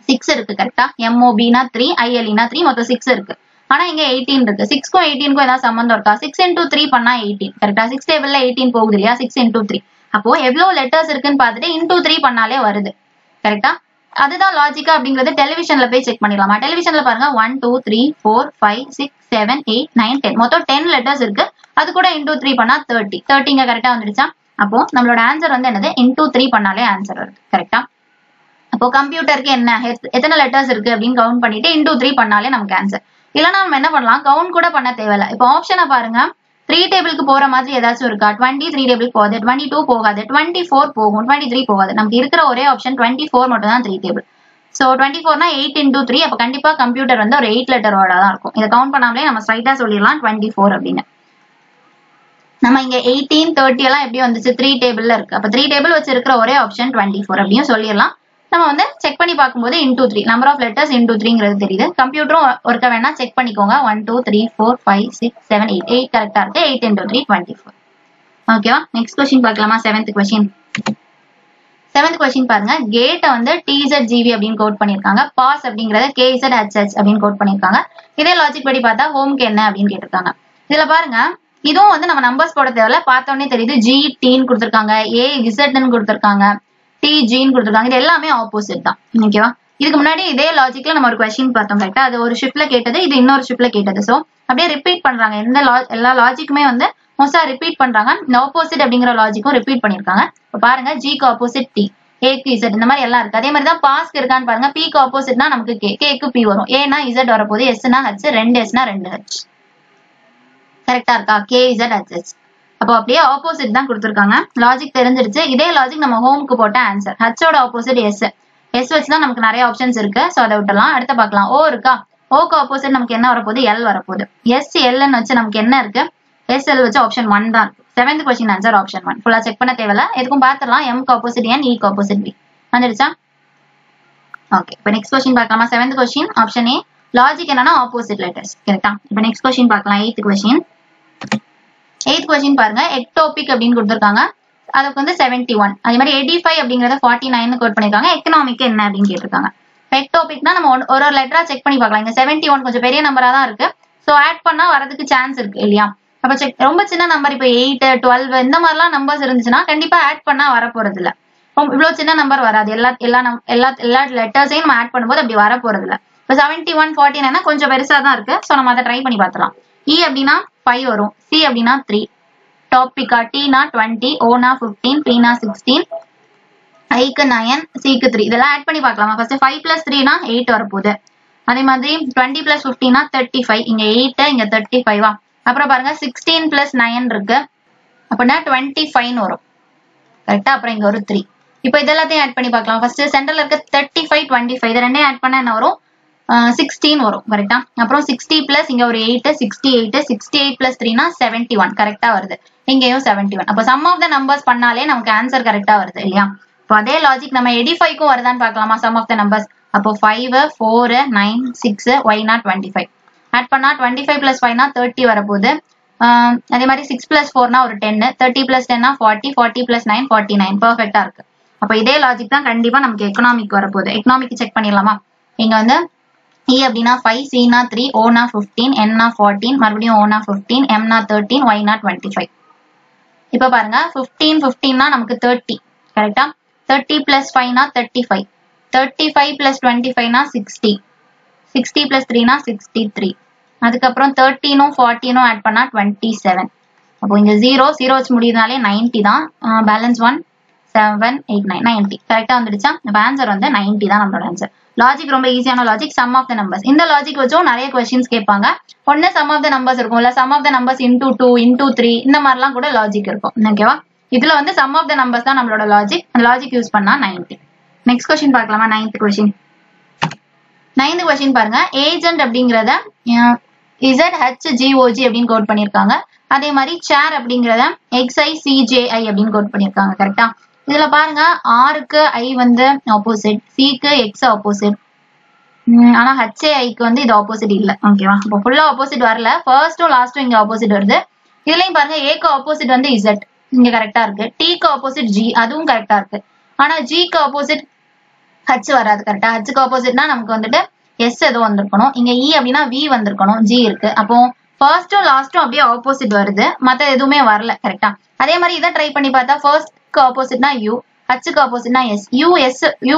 6 இருக்கு கரெக்டா. MOBனா 3, ILEனா 3, மொத்தம் 6 இருக்கு. ஆனா இங்க 18 இருக்கு. 6க்கும் 18க்கும் ஏதாவது சம்பந்தம் இருக்கா, 6 into 3 பண்ணா 18 கரெக்டா. 6 டேபிள்ல 18 போகுது இல்லையா, 6 into 3. அப்போ எவ்வளவு லெட்டர்ஸ் இருக்குன்னு பார்த்துட்டு into 3 பண்ணாலே வருது கரெக்டா. அதுதான் லாஜிக்கா அப்படிங்கறது டெலிவிஷன்ல போய் செக் பண்ணிடலாமா. டெலிவிஷன்ல பாருங்க 1 2 3 4 5 6 7 8 9 10 மொத்தம் 10 லெட்டர்ஸ் இருக்கு. அது கூட into 3 பண்ணா 30. 30 இங்க கரெக்டா வந்துடுச்சா. அப்போ நம்மளோட ஆன்சர் வந்து என்னது, into 3 பண்ணாலே ஆன்சர் வருது கரெக்டா. அப்போ கம்ப்யூட்டருக்கு என்ன, எத்தனை லெட்டர்ஸ் இருக்கு அப்படின்னு கவுண்ட் பண்ணிட்டு into 3 பண்ணாலே நமக்கு ஆன்சர். இல்லைன்னா நம்ம என்ன பண்ணலாம், கவுண்ட் கூட பண்ண தேவையில்ல. இப்போ ஆப்ஷனை பாருங்க, 3 டேபிளுக்கு போற மாதிரி ஏதாச்சும் இருக்கா. 20 3 டேபிளுக்கு போகாது, 22 போகாது, 24 போகும், 23 போகாது. நமக்கு இருக்கிற ஒரே ஆப்ஷன் 24 மட்டும் தான் 3 டேபிள். So 24னா 8 into 3. அப்ப கண்டிப்பா கம்ப்யூட்டர் வந்து ஒரு 8 லெட்டர் வேர்டா தான் இருக்கும். இதை கவுண்ட் பண்ணாமலே நம்ம ஸ்ட்ரைட்டா சொல்லிடலாம் 24 அப்படின்னு. நம்ம இங்க 18 30 எல்லாம் எப்படி வந்துச்சு, 3 டேபிள்ல இருக்கு. அப்ப 3 டேபிள் வச்சு இருக்கிற ஒரே ஆப்ஷன் 24 அப்படின்னு சொல்லிடலாம். நம்ம வந்து செக் பண்ணி பார்க்கும்போது into 3 number of letters into 3ங்கிறது தெரியுது. கம்ப்யூட்டரும் ஒருக்க வேணா செக் பண்ணிக்கோங்க. 1 2 3 4 5 6 7 8 8 கரெக்டா இருக்கு. 8 into 3 24. ஓகேவா. நெக்ஸ்ட் கொஸ்டின் பார்க்கலாமா. 7th question. 7th கொஸ்டின் பாருங்க, கேட்டை வந்து TZGV அப்படின்னு கோட் பண்ணிருக்காங்க. பாஸ் அப்படிங்கறத KZHH அப்படின்னு கோட் பண்ணிருக்காங்க. இதே லாஜிக் படி பார்த்தா ஹோம்க்கு என்ன அப்படின்னு கேட்டிருக்காங்க. இதுல பாருங்க, இதுவும் வந்து நம்ம நம்பர்ஸ் போட தேவையில்ல, பார்த்தோன்னே தெரியுது. GTன்னு கொடுத்திருக்காங்க, AZன்னு கொடுத்திருக்காங்க, TGன்னு கொடுத்திருக்காங்க. இது எல்லாமே ஆப்போசிட் தான். ஓகேவா. இதுக்கு முன்னாடி இதே லாஜிக்ல நம்ம ஒரு கொஸ்டின் பார்த்தோம் கரெக்டா. அது ஒரு ஷிப்ல கேட்டது, இது இன்னொரு ஷிப்ல கேட்டது. சோ அப்படியே ரிப்பீட் பண்றாங்க. எல்லா லாஜிக்குமே வந்து மோஸ்டா ரிப்பீட் பண்றாங்க. இந்த ஆப்போசிட் அப்படிங்கிற லாஜிக்கும் ரிப்பீட் பண்ணிருக்காங்க. இப்ப பாருங்க, ஜிக்கு ஆப்போசிட் டி, ஏக்கு இசட், இந்த மாதிரி எல்லாம் இருக்கு. அதே மாதிரி தான் பாஸ்க்கு இருக்கான்னு பாருங்க. பிக்கு ஆப்போசிட்னா நமக்கு கே, கேக்கு பி வரும். ஏனா இசட் வரப்போது, எஸ்னா ஹச், 2 எஸ்னா 2 ஹச். கரெக்டா இருக்கா. K Z H. அப்போ அப்படியே ஆப்போசிட் தான் கொடுத்துருக்காங்க. லாஜிக் தெரிஞ்சிருச்சு. இதே லாஜிக் நம்ம ஹோம்க்கு போட்ட ஆன்சர். ஹச்சோட ஆப்போசிட் எஸ். எஸ் வச்சுதான் நமக்கு நிறைய ஆப்ஷன்ஸ் இருக்கு. சோ அதை விட்டுலாம். அடுத்த பார்க்கலாம். ஓ இருக்கா. ஓக்கு ஆப்போசிட் நமக்கு என்ன வரப்போகுது, எல் வரப்போகுது. எஸ் எல்ன்னு வச்சு நமக்கு என்ன இருக்கு, SL வச்சு ஆப்ஷன் 1 தான் இருக்கு. 7th question answer option 1. ஃபுல்லா செக் பண்ண தேவையில்ல, எதுக்கும் பாத்துடலாம். எம்க்கு ஆப்போசிட் என், ஈக்கு ஆப்போசிட் பி. வந்துடுச்சா. ஓகே. இப்போ நெக்ஸ்ட் கொஸ்டின் பார்க்கலாமா. 7th question option A. Logic என்னன்னா ஆப்போசிட் லெட்டர்ஸ் கரெக்டா. இப்போ நெக்ஸ்ட் கொஸ்டின் பார்க்கலாம். 8th question. 8th கொஸ்டின் பாருங்க, எக்டோபிக் அப்படின்னு கொடுத்துருக்காங்க. அதுக்கு வந்து 71. அதே மாதிரி 85 அப்படிங்கறத 49 கோட் பண்ணிருக்காங்க. எக்கனாமிக் என்ன அப்படின்னு கேட்டிருக்காங்க. எக்டோபிக்னா நம்ம ஒரு லெட்டரா செக் பண்ணி பார்க்கலாம். இங்க 71 கொஞ்சம் பெரிய நம்பரா தான் இருக்கு. சோ ஆட் பண்ணா வரதுக்கு சான்ஸ் இருக்கு இல்லையா. அப்ப செக், ரொம்ப சின்ன நம்பர், இப்போ 8 12 இந்த மாதிரிலாம் நம்பர்ஸ் இருந்துச்சுன்னா கண்டிப்பா ஆட் பண்ணா வரப்போறது இல்ல. இவ்வளவு சின்ன நம்பர் வராது. எல்லா லெட்டர்ஸையும் நம்ம ஆட் பண்ணும்போது அப்படி வரப்போறது இல்ல. இப்போ 71 49 கொஞ்சம் பெருசா தான் இருக்கு. சோ நம்ம அதை ட்ரை பண்ணி பார்த்துலாம். இ அப்படின்னா 5 வரும், சி அப்படின்னா 3, டாபிக்கா டீனா 20, ஓனா 15, பீனா 16, ஐக்கு 9, சிக்கு 3. இதெல்லாம் ஆட் பண்ணி பார்க்கலாமா. ஃபர்ஸ்ட் 5 + 3னா 8 வரப்போகுது. அதே மாதிரி 20 + 15னா 35. இங்க 8 இங்க 35வா. அப்புறம் பாருங்க 16 + 9 இருக்கு, அப்படின்னா 25 வரும் கரெக்டா. அப்புறம் இங்க ஒரு 3. இப்போ இதெல்லாத்தையும் ஆட் பண்ணி பார்க்கலாம். ஃபர்ஸ்ட் சென்டர்ல இருக்க 35 25 இது ரெண்டையும் ஆட் பண்ணா என்ன வரும், 16 வரும் கரெக்டா. அப்புறம் 60 + இங்க ஒரு 8, 68 68 + 3னா 71 கரெக்டா வருது. இங்கேயும் 71. அப்போ சம் ஆஃப் த நம்பர்ஸ் பண்ணாலே நமக்கு ஆன்சர் கரெக்டா வருது இல்லையா? இப்போ அதே லாஜிக் நம்ம 85க்கும் வருதான்னு பார்க்கலாமா சம் ஆஃப் த நம்பர்ஸ். அப்போ 5 4 9 6 y0 25 ஆட் பண்ணா 25 plus 5 னா 30 வரப்போகுது. அதே மாதிரி 6 plus 4 னா ஒரு 10, 30 plus 10 னா 40, 40 plus 9 49. பர்ஃபெக்டா இருக்கு. அப்போ இதே லாஜிக் தான் கண்டிப்பா நமக்கு எக்கனாமிக் வரப்போகுது. எக்கனாமிக் செக் பண்ணிடலாமா? இங்க வந்து E அப்படின்னா 5, C னா 3, O னா 15, N னா 14, மறுபடியும் O னா 15, M னா 13, Y னா 25. இப்போ பாருங்க 15 15 னா நமக்கு 30 கரெக்டா? 30 plus 5 னா 35, 35 plus 25 னா 60, 60 plus 3 னா 63. அதுக்கப்புறம் 13ம் 14ம் ஆட் பண்ணா 27. அப்போ இங்க 0 வச்சு முடியுதுனாலே 90 தான். பேலன்ஸ் 1 7 8 9 90 கரெக்டா வந்துடுச்சா? இப்போ ஆன்சர் வந்து 90 தான் நம்மளோட ஆன்சர். லாஜிக் ரொம்ப ஈஸியான logic. Sum of the numbers இந்த லாஜிக் வச்சும் நிறைய கொஸ்டின்ஸ் கேட்பாங்க. ஒன்னு சம் ஆஃப் த நம்பர்ஸ் இருக்கும், இல்ல sum of the numbers into 2 into 3 இந்த மாதிரிலாம் கூட லாஜிக் இருக்கும். ஓகேவா? இதுல வந்து சம் ஆஃப் த நம்பர்ஸ் தான் நம்மளோட லாஜிக். அந்த லாஜிக் யூஸ் பண்ணா 90. நெக்ஸ்ட் கொஸ்டின் பார்க்கலாமா? 9th question. 9th கொஸ்டின் பாருங்க. ஏஜென்ட் அப்படிங்கறத ZHGOG அப்படின்னு கோட் பண்ணிருக்காங்க. அதே மாதிரி சேர் அப்படிங்கறத XICJI அப்படின்னு கோட் பண்ணிருக்காங்க. கரெக்டா? இதுல பாருங்க ஆருக்கு ஐ வந்து ஆப்போசிட், சிக்கு எக்ஸ் ஆப்போசிட், ஆனா HAIக்கு வந்து இது ஆப்போசிட் இல்ல. ஓகேவா? இப்போ ஃபுல்லா ஆப்போசிட் வரல, ஃபர்ஸ்டும் லாஸ்டும் இங்க ஆப்போசிட் வருது. இதுலயும் பாருங்க ஏக்கு ஆப்போசிட் வந்து Z இங்க கரெக்டா இருக்கு, Tக்கு ஆப்போசிட் G அதுவும் கரெக்டா இருக்கு. ஆனா Gக்கு ஆப்போசிட் H வராது. கரெக்டா? Hக்கு ஆப்போசிட்னா நமக்கு வந்துட்டு S ஏதோ வந்திருக்கணும். இங்க E அப்படின்னா V வந்திருக்கணும், G இருக்கு. அப்போ ஃபர்ஸ்டும் லாஸ்டும் அப்படியே ஆப்போசிட் வருது, மத்த எதுவுமே வரல. கரெக்டா? அதே மாதிரி இதை ட்ரை பண்ணி பார்த்தா ஃபர்ஸ்ட்க்கு ஆப்போசிட்னா U, Hக்கு ஆப்போசிட்னா S. U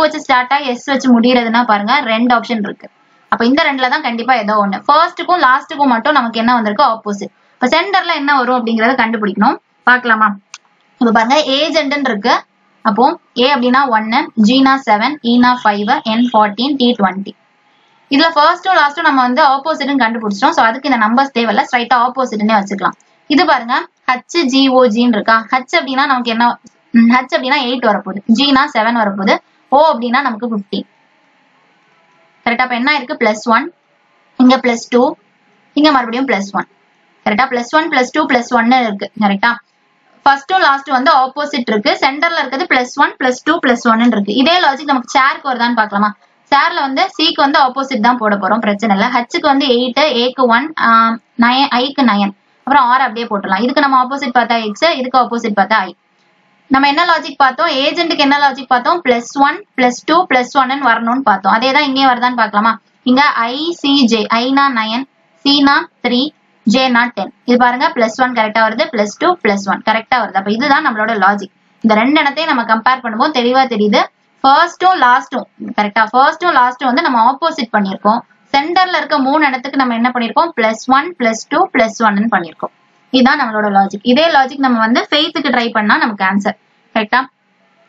வச்சு ஸ்டார்ட் ஆகி S வச்சு முடியறதுன்னா பாருங்க 2 ஆப்ஷன் இருக்கு. அப்ப இந்த 2ல தான் கண்டிப்பா ஏதோ ஒண்ணு. ஃபர்ஸ்ட்டுக்கும் லாஸ்ட்டுக்கும் மட்டும் நமக்கு என்ன வந்திருக்கு? ஆப்போசிட். இப்ப சென்டர்ல என்ன வரும் அப்படிங்கறத கண்டுபிடிக்கணும். பார்க்கலாமா? இப்ப பாருங்க ஏஜென்ட் இருக்கு. அப்போ A அப்படின்னா 1, G னா 7, E னா 5, N 14, T 20. இதுல ஃபர்ஸ்டும் லாஸ்டும் நம்ம வந்து ஆப்போசிட்னு கண்டுபிடிச்சிட்டோம். சோ அதுக்கு இந்த நம்பர்ஸ் தேவையில்ல, ஸ்ட்ரைட்டா ஆப்போசிட்னே வச்சுக்கலாம். இது பாருங்க HGOG இருக்கா? H அப்படின்னா நமக்கு என்ன? H அப்படின்னா 8 வரப்போகுது, G னா 7 வரப்போகுது, O அப்படின்னா நமக்கு 15. கரெக்டா? அப்ப என்ன இருக்கு? +1, இங்க +2, இங்க மறுபடியும் +1. கரெக்டா? +1 +2 +1 இருக்கு. கரெக்டா? ஃபர்ஸ்டும் லாஸ்ட் வந்து ஆப்போசிட் இருக்கு, சென்டர்ல இருக்கிறது +1 +2 +1 இருக்கு. இதே லாஜிக் நமக்கு சேர்க்கு வருதான்னு பார்க்கலாமா? சேர்ல வந்து சிக்கு வந்து ஆப்போசிட் தான் போட போறோம், பிரச்சனை இல்லை. ஹச்சுக்கு வந்து 8, ஏக்கு 1, 9, ஐக்கு 9, அப்புறம் 6 அப்படியே போட்டுலாம். இதுக்கு நம்ம ஆப்போசிட் பார்த்தா X, இதுக்கு ஆப்போசிட் பார்த்தா I. நம்ம என்ன லாஜிக் பார்த்தோம்? ஏஜென்ட்டுக்கு என்ன லாஜிக் பார்த்தோம்? +1 +2 +1 வரணும்னு பார்த்தோம். அதே தான் இங்கே வருதான்னு பார்க்கலாமா? இங்க ICJ, I னா 9, C னா 3, J னா 10. இது பாருங்க +1 கரெக்டா வருது, +2 +1 கரெக்டா வருது. அப்ப இதுதான் நம்மளோட லாஜிக். இந்த ரெண்டு இடத்தையும் நம்ம கம்பேர் பண்ணும்போது தெளிவா தெரியுது. ஃபர்ஸ்டும் லாஸ்டும் கரெக்டா? ஃபர்ஸ்டும் லாஸ்டும் வந்து நம்ம ஆப்போசிட் பண்ணிருக்கோம். சென்டர்ல இருக்க 3 இடத்துக்கு நம்ம என்ன பண்ணிருக்கோம்? +1 +2 +1 பண்ணிருக்கோம். இதுதான் நம்மளோட லாஜிக். இதே லாஜிக் நம்ம வந்து ஃபெய்த்துக்கு ட்ரை பண்ணா நமக்கு ஆன்சர். கரெக்டா?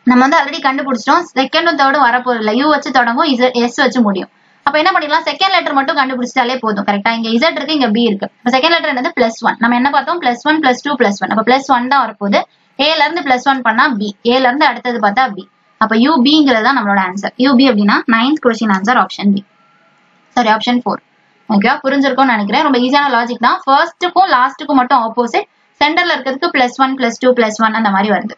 நம்ம வந்து ஆல்ரெடி கண்டுபிடிச்சிட்டோம். செகண்டும் தேர்டும் வரப்போறது இல்லை, U வச்சு தொடங்கும், S வச்சு முடியும். அப்ப என்ன பண்ணிடலாம்? செகண்ட் லெட்டர் மட்டும் கண்டுபிடிச்சாலே போதும். கரெக்டா? இங்க Z இருக்கு, இங்க B இருக்கு. செகண்ட் லெட்டர் என்னது? +1. நம்ம என்ன பார்த்தோம்? +1 +2 +1. அப்ப +1 தான் வரப்போகுது. A ல இருந்து +1 பண்ணா B, A ல இருந்து அடுத்தது பார்த்தா B. அப்ப UBங்கிறது தான் நம்மளோட ஆன்சர். UB அப்படின்னா 9th question answer option B. Sorry, option 4. ஓகேவா? புரிஞ்சிருக்கும்னு நினைக்கிறேன். ரொம்ப ஈஸியான லாஜிக் தான். ஃபர்ஸ்ட்டுக்கும் லாஸ்ட்டுக்கும் மட்டும் ஆப்போசிட், சென்டர்ல இருக்கிறதுக்கு +1 +2 +1 அந்த மாதிரி வருது.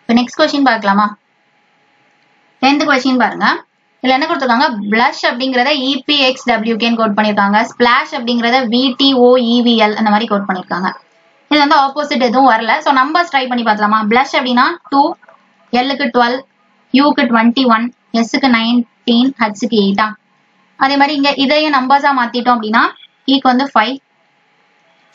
இப்போ நெக்ஸ்ட் கொஸ்டின் பார்க்கலாமா? 10th கொஸ்டின் பாருங்க. இதுல என்ன கொடுத்துருக்காங்க? blush அப்படிங்கறத EPXWKன்னு கோட் பண்ணிருக்காங்க. ஸ்பிளாஷ் அப்படிங்கறத VTOEVL அந்த மாதிரி கோட் பண்ணிருக்காங்க. இது வந்து ஆப்போசிட் எதுவும் வரல. சோ நம்பர்ஸ் ட்ரை பண்ணி பார்க்கலாமா? blush அப்படின்னா 2, Lக்கு 12, Uக்கு 21, Sக்கு 19, Hக்கு 8. அதே மாதிரி இங்க இதையும் நம்பர்ஸா மாத்திட்டோம் அப்படின்னா Eக்கு வந்து 5.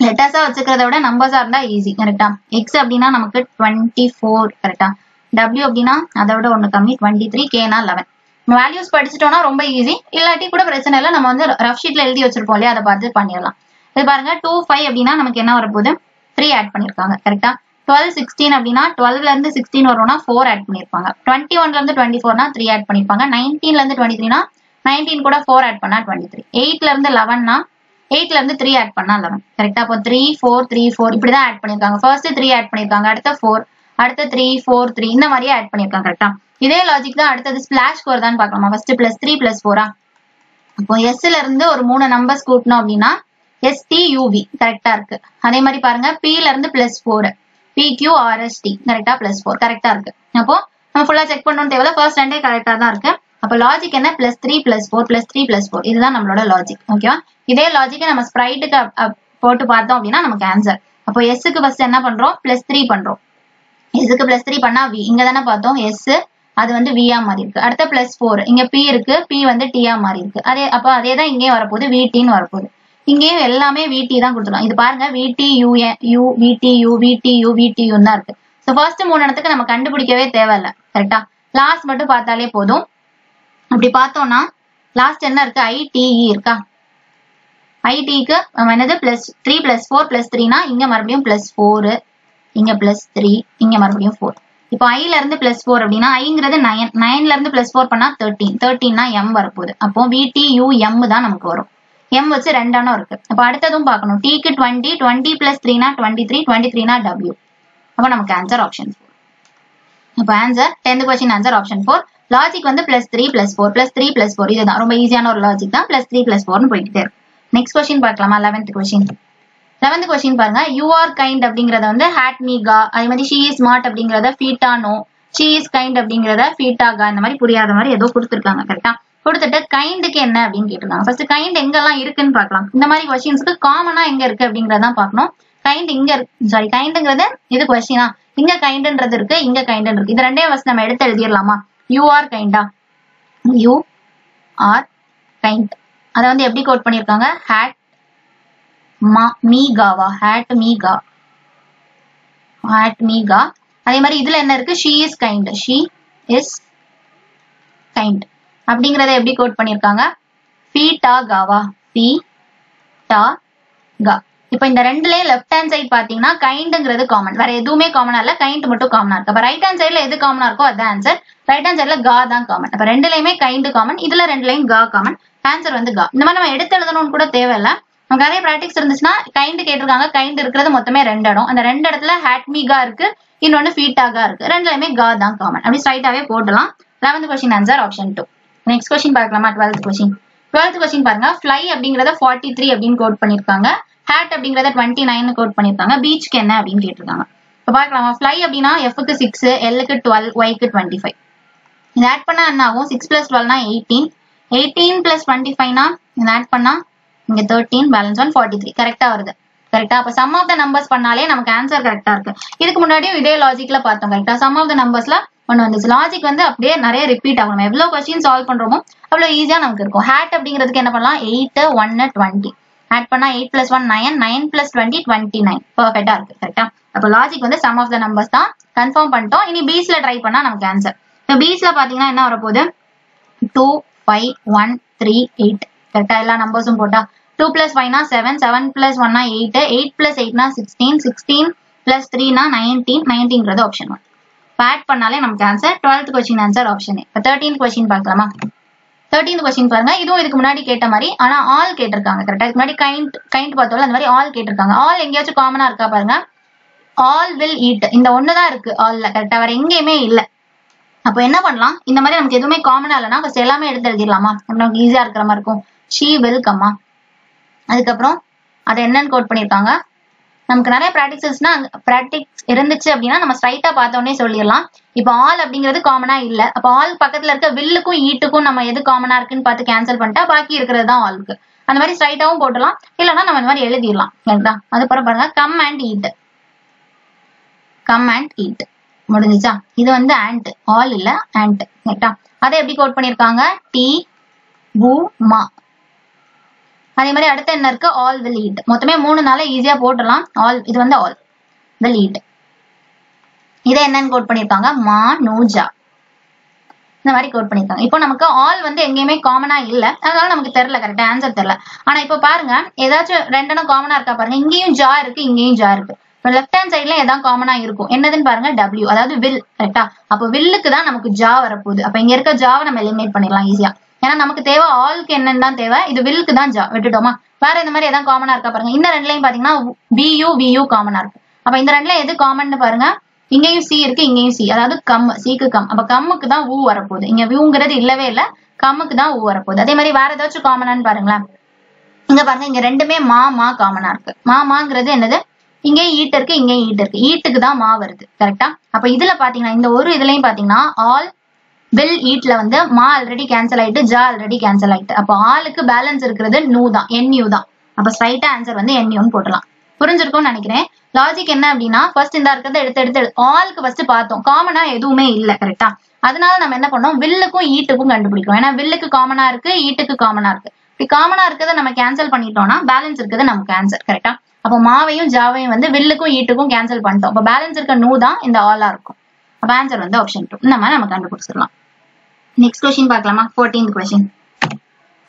லெட்டர்ஸா வச்சுக்கிறத விட நம்பர்ஸா இருந்தா ஈஸி. கரெக்டா? X அப்படின்னா நமக்கு 24. கரெக்டா? W அப்படின்னா அதை விட ஒண்ணு கம்மி 23, Kனா 11. வேல்யூஸ் படிச்சுட்டோம்னா ரொம்ப ஈஸி. இல்லாட்டி கூட பிரச்சனை இல்லை, நம்ம வந்து ரஃப் ஷீட்ல எழுதி வச்சிருப்போம் இல்லையா, அதை பார்த்து பண்ணிடலாம். இது பாருங்க 2 5 அப்படின்னா நமக்கு என்ன வரப்போகுது? 3 ஆட் பண்ணிருக்காங்க. கரெக்டா? 12 16 அப்படின்னா 12ல இருந்து 16 வரும்னா 4 ஆட் பண்ணிருப்பாங்க. 21ல இருந்து 24னா 3 ஆட் பண்ணிருப்பாங்க. 19ல இருந்து 23னா 19 கூட 4 ஆட் பண்ணா 23. 8ல இருந்து 11னா 8ல இருந்து 3 ஆட் பண்ணா 11. கரெக்டா? அப்போ 3 4 3 4 இப்படிதான் ஆட் பண்ணிருக்காங்க. ஃபர்ஸ்ட் 3 ஆட் பண்ணிருக்காங்க, அடுத்த 4, அடுத்த 3 4 3 இந்த மாதிரியே ஆட் பண்ணிருக்காங்க. கரெக்டா? இதே லாஜிக் தான் அடுத்தது ஸ்பிளாஷ்க்கு வருதான்னு பார்க்கலாமா? ஃபர்ஸ்ட் +3 +4. அப்போ S ல இருந்து ஒரு 3 நம்பர்ஸ் கூட்டணும் அப்படின்னா STUV கரெக்டா இருக்கு. அதே மாதிரி பாருங்க P ல இருந்து +4 PQRST கரெக்டா +4 கரெக்டா இருக்கு. அப்போ நம்ம ஃபுல்லா செக் பண்ணணும் தேவையில்ல, ஃபர்ஸ்ட் ரெண்டே கரெக்டா தான் இருக்கு. அப்ப லாஜிக் என்ன +3 +4 +3 +4 இதுதான் நம்மளோட லாஜிக். ஓகேவா? இதே லாஜிக் நம்ம ஸ்ப்ரைட்டுக்கு போட்டு பார்த்தோம் அப்படின்னா நமக்கு ஆன்சர். அப்போ S க்கு ஃபர்ஸ்ட் என்ன பண்றோம் +3 பண்றோம். S க்கு +3 பண்ணா V இங்க தானே பார்த்தோம் S அது வந்து V ஆ மாறி இருக்கு. அடுத்த +4 இங்க P இருக்கு, P வந்து T ஆ மாறி இருக்கு. அதே தான் இங்கேயும் வரப்போகுது VT ன்னு வரப்போகுது. இங்கேயும் எல்லாமே VT தான் கொடுத்துருக்கோம். இது பாருங்க VTU VTU VTU VTU தான் இருக்கு. சோ ஃபர்ஸ்ட் 3 இடத்துக்கு நம்ம கண்டுபிடிக்கவே தேவையில்ல. கரெக்டா? லாஸ்ட் மட்டும் பார்த்தாலே போதும். அப்படி பார்த்தோம்னா லாஸ்ட் என்ன இருக்கு ITE இருக்கா? ITக்கு என்னது +3 +4 +3 னா இங்க மறுபடியும் +4 இங்க +3 இங்க மறுபடியும் 4. இப்போ I ல இருந்து +4 அப்படின்னா Iங்கிறது 9 9 ல இருந்து +4 பண்ணா 13 13 னா M வரப்போகுது. அப்போ VTU M தான் நமக்கு வரும். M வச்சு ரெண்டானோ இருக்கு. அப்ப அடுத்ததும் பார்க்கணும். T க்கு 20 20 + 3 னா 23 23 னா W. அப்ப நமக்கு ஆன்சர் ஆப்ஷன் 4. அப்ப answer 10th question answer option 4. Logic வந்து +3 +4 +3 +4 இதுதான் ரொம்ப ஈஸியான ஒரு லாஜிக் தான். +3 +4 னு போயிட்டே இருக்கு. நெக்ஸ்ட் क्वेश्चन பார்க்கலாமா? 11th question. 11th क्वेश्चन பாருங்க. You are kind அப்படிங்கறத வந்து hat me ga, அதே மாதிரி she is smart அப்படிங்கறத fita no, she is kind அப்படிங்கறத fita ga இந்த மாதிரி புரியாத மாதிரி ஏதோ கொடுத்திருக்காங்க. கரெக்ட்டா? கொடுத்துட்டு கைண்டுக்கு என்ன அப்படின்னு கேட்டிருக்காங்க. ஃபர்ஸ்ட் கைண்ட் எங்கெல்லாம் இருக்குன்னு பார்க்கலாம். இந்த மாதிரி क्वेश्चंसக்கு காமனா எங்க இருக்கு அப்படிங்கறத தான் பார்க்கணும். கைண்ட் இங்க இருக்கு. சாரி கைண்ட்ங்கிறது இது क्वेश्चना. இங்க கைண்ட்ன்றது இருக்கு, இங்க கைண்ட் இருக்கு. இது ரெண்டையும் ஃபர்ஸ்ட் நம்ம எடுத்து எழுதிரலாமா? You are kind-ஆ? You are kind. அத வந்து எப்படி கோட் பண்ணிருக்காங்க? hat me ga-வா? hat me ga. hat me ga. அதே மாதிரி இதுல என்ன இருக்கு? she is kind. she is kind. அப்படிங்கறத எப்படி கோட் பண்ணிருக்காங்க? fita ga-வா? fita ga. இப்போ இந்த ரெண்டுலயே லெஃப்ட் ஹேண்ட் சைடு பாத்தீங்கன்னா கைண்ட்ங்கிறது காமன், வேற எதுவுமே காமனா இல்ல, கைண்ட் மட்டும் காமனா இருக்கு. அப்ப ரைட் ஹேண்ட் சைடுல எது காமனா இருக்கோ அதான் ஆன்சர். ரைட் ஹேண்ட் சைடுல கா தான் காமன். அப்ப ரெண்டுலயுமே கைண்ட் காமன், இதுல ரெண்டுலயும் கா காமன். ஆன்சர் வந்து கா. இந்த மாதிரி நம்ம எடுத்து எழுதணும்னு கூட தேவையில்ல. நமக்கு நிறைய பிராக்டிஸ் இருந்துச்சுன்னா கைண்ட் கேட்டிருக்காங்க. கைண்ட் இருக்கிறது மொத்தமே 2 இடம். அந்த 2 இடத்துல hat me ga இருக்கு, இன்னொன்னு fita ga இருக்கு. ரெண்டுலயுமே கா தான் காமன். அப்படி ஸ்ட்ரைட்டாவே போடலாம். 11th question answer option 2. Next question பார்க்கலாமா? 12th question. 12th क्वेश्चन பாருங்க. fly அப்படிங்கறத 43 அப்படின்னு கோட் பண்ணிருக்காங்க. hat அப்படிங்கறத 29 கோட் பண்ணிருக்காங்க. பீச்க்கு என்ன அப்படின்னு கேட்டிருக்காங்க. இப்ப பார்க்கலாமா? fly அப்படின்னா F க்கு 6, L க்கு 12, Y க்கு 25. இது ஆட் பண்ணா என்ன ஆகும்? 6 + 12 னா 18, 18 + 25 னா இது ஆட் பண்ணா இங்க 13 பேலன்ஸ் 1 43 கரெக்ட்டா வருது. கரெக்ட்டா? அப்ப சம் ஆஃப் த நம்பர்ஸ் பண்ணாலே நமக்கு ஆன்சர் கரெக்ட்டா இருக்கு. இதுக்கு முன்னாடியும் இதே லாஜிக்ல பார்த்தோம். கரெக்ட்டா? சம் ஆஃப் த நம்பர்ஸ்ல ஒன்னு வந்துச்சு. லாஜிக் வந்து அப்படியே நிறைய ரிப்பீட் ஆகும். எவ்வளவு क्वेश्चन சால்வ் பண்றோமோ அவ்வளவு ஈஸியா நமக்கு இருக்கும். hat அப்படிங்கிறதுக்கு என்ன பண்ணலாம்? 8 1 20 ஆட் பண்ணா 8 + 1 9 9 + 20 29 பெர்ஃபெக்ட்டா இருக்கு. கரெக்ட்டா? அப்ப லாஜிக் வந்து சம் ஆஃப் த நம்பர்ஸ் தான். கன்ஃபார்ம் பண்ணிட்டோம். இனி பீஸ்ல ட்ரை பண்ணா நமக்கு ஆன்சர். இப்போ பீஸ்ல பாத்தீங்கன்னா என்ன வரப்போகுது? 2 5 1 3 8 கரெக்ட்டா? எல்லா நம்பர்ஸும் போட்டா 2 + 5 னா 7 7 + 1 னா 8 8 + 8 னா 16 16 + 3 னா 19 19ங்கிறது ஆப்ஷன் 1. ஆட் பண்ணாலே நமக்கு answer. 12th question answer option A. இப்போ 13th क्वेश्चन பார்க்கலாமா? 13th क्वेश्चन பாருங்க. இதுவும் இதுக்கு முன்னாடி கேட்ட மாதிரி, ஆனா ஆல் கேட்டிருக்காங்க. கரெக்ட்டா? இதுக்கு முன்னாடி கைண்ட் பார்த்தோம்ல, அந்த மாதிரி ஆல் கேட்டிருக்காங்க. ஆல் எங்கேயாச்சும் காமனா இருக்கா பாருங்க. ஆல் will eat இந்த ஒண்ணு தான் இருக்கு ஆல்ல. கரெக்ட்டா? வேற எங்கேயுமே இல்ல. அப்ப என்ன பண்ணலாம்? இந்த மாதிரி நமக்கு எதுவுமே காமனா இல்லனா ஃபர்ஸ்ட் எல்லாமே எடுத்து எழுதிடலாமா? நமக்கு ஈஸியா இருக்கிற மாதிரி இருக்கும். she will come. அதுக்கப்புறம் அது என்னன்னு கோட் பண்ணிருக்காங்க. நமக்கு நிறைய பிராக்டிஸ் இருந்துச்சு அப்படின்னா நம்ம ஸ்ட்ரைட்டா பார்த்தோன்னே சொல்லிடலாம். இப்போ ஆல் அப்படிங்கிறது காமனா இல்ல. அப்ப ஆல் பக்கத்துல இருக்க வில்லுக்கும் ஈட்டுக்கும் நம்ம எது காமனா இருக்குன்னு பார்த்து கேன்சல் பண்ணிட்டா பாக்கி இருக்கிறது தான் ஆல்க்கு. அந்த மாதிரி ஸ்ட்ரைட்டாவும் போடலாம், இல்லைன்னா நம்ம இந்த மாதிரி எழுதிடலாம். கரெக்டா? அதுக்கப்புறம் பாருங்க come and eat. Come and eat முடிஞ்சுச்சா? இது வந்து ஆண்ட், ஆல் இல்ல ஆண்ட். கரெக்டா? அதை எப்படி கோட் பண்ணிருக்காங்க? டி பூ மா. அதே மாதிரி அடுத்து என்ன இருக்கு? All will eat. மொத்தமே 3 நாள ஈஸியா போடலாம். ஆல் இது வந்து ஆல் will eat. இதை என்னன்னு கோட் பண்ணிருக்காங்க? மா நூஜா. இந்த மாதிரி கோட் பண்ணிருக்காங்க. இப்போ நமக்கு ஆல் வந்து எங்கேயுமே காமனா இல்ல, அதனால நமக்கு தெரியல. கரெக்டா? ஆன்சர் தெரியல. ஆனா இப்போ பாருங்க, ஏதாச்சும் ரெண்டனும் காமனா இருக்கா பாருங்க. இங்கேயும் ஜா இருக்கு, இங்கேயும் ஜா இருக்கு. லெஃப்ட் ஹேண்ட் சைட்ல ஏதாவது காமனா இருக்கும். என்னதுன்னு பாருங்க? W, அதாவது வில். கரெக்டா? அப்போ வில்லுக்கு தான் நமக்கு ஜா வரப்போகுது. அப்ப இங்க இருக்க ஜாவை நம்ம எலிமினேட் பண்ணிடலாம் ஈஸியா. ஏன்னா நமக்கு தேவை ஆல்க்கு என்னன்னு தான் தேவை. இது வில்லுக்கு தான் ஜா. விட்டுட்டோமா? வேற இந்த மாதிரி ஏதாவது காமனா இருக்கா பாருங்க. இந்த ரெண்டுலயும் பாத்தீங்கன்னா VU காமனா இருக்கு. அப்ப இந்த ரெண்டுல எது காமன் பாருங்க? இங்கேயும் சி இருக்கு, இங்கேயும் சி, அதாவது கம், சிக்கு கம். அப்ப கம்முக்கு தான் ஊ வரப்போகுது. இங்க வியூங்கிறது இல்லவே இல்ல, கம்முக்கு தான் ஊ வரப்போகுது. அதே மாதிரி வேற ஏதாச்சும் காமனான்னு பாருங்களேன். இங்க பாருங்க, இங்க ரெண்டுமே மா காமனா இருக்கு. மாங்கிறது என்னது, இங்கே ஈட் இருக்கு, இங்கே ஈட் இருக்கு. ஈட்டுக்கு தான் மா வருது. கரெக்டா? அப்ப இதுல பாத்தீங்கன்னா இந்த ஒரு இதுலயும் பாத்தீங்கன்னா ஆல் வில் ஈட்ல வந்து மா ஆல்ரெடி கேன்சல் ஆயிட்டு, ஜா ஆல்ரெடி கேன்சல் ஆயிட்டு. அப்போ ஆளுக்கு பேலன்ஸ் இருக்கிறது நூ தான், NU தான். அப்ப ஸ்ட்ரைட்டா ஆன்சர் வந்து NUன்னு போடலாம். புரிஞ்சிருக்கும்னு நினைக்கிறேன். லாஜிக் என்ன அப்படின்னா, ஃபர்ஸ்ட் இந்த இருக்கிறத எடுத்து ஆளுக்கு ஃபர்ஸ்ட் பார்த்தோம். காமனா எதுவுமே இல்ல. கரெக்டா? அதனால நம்ம என்ன பண்ணோம், வில்லுக்கும் ஈட்டுக்கும் கண்டுபிடிக்கும். ஏன்னா வில்லுக்கு காமனா இருக்கு, ஈட்டுக்கு காமனா இருக்கு. இப்படி காமனா இருக்கிறத நம்ம கேன்சல் பண்ணிட்டோம்னா பேலன்ஸ் இருக்கிறது நமக்கு ஆன்சர். கரெக்டா? அப்போ மாவையும் ஜாவையும் வந்து வில்லுக்கும் ஈட்டுக்கும் கேன்சல் பண்ணிட்டோம். அப்ப பேலன்ஸ் இருக்க நூ தான் இந்த ஆலா இருக்கும். அப்ப ஆன்சர் வந்து ஆப்ஷன் 2. இந்த மாதிரி நம்ம கண்டுபிடிச்சிடலாம். நெக்ஸ்ட் கொஸ்டின் பார்க்கலாமா? 14th question.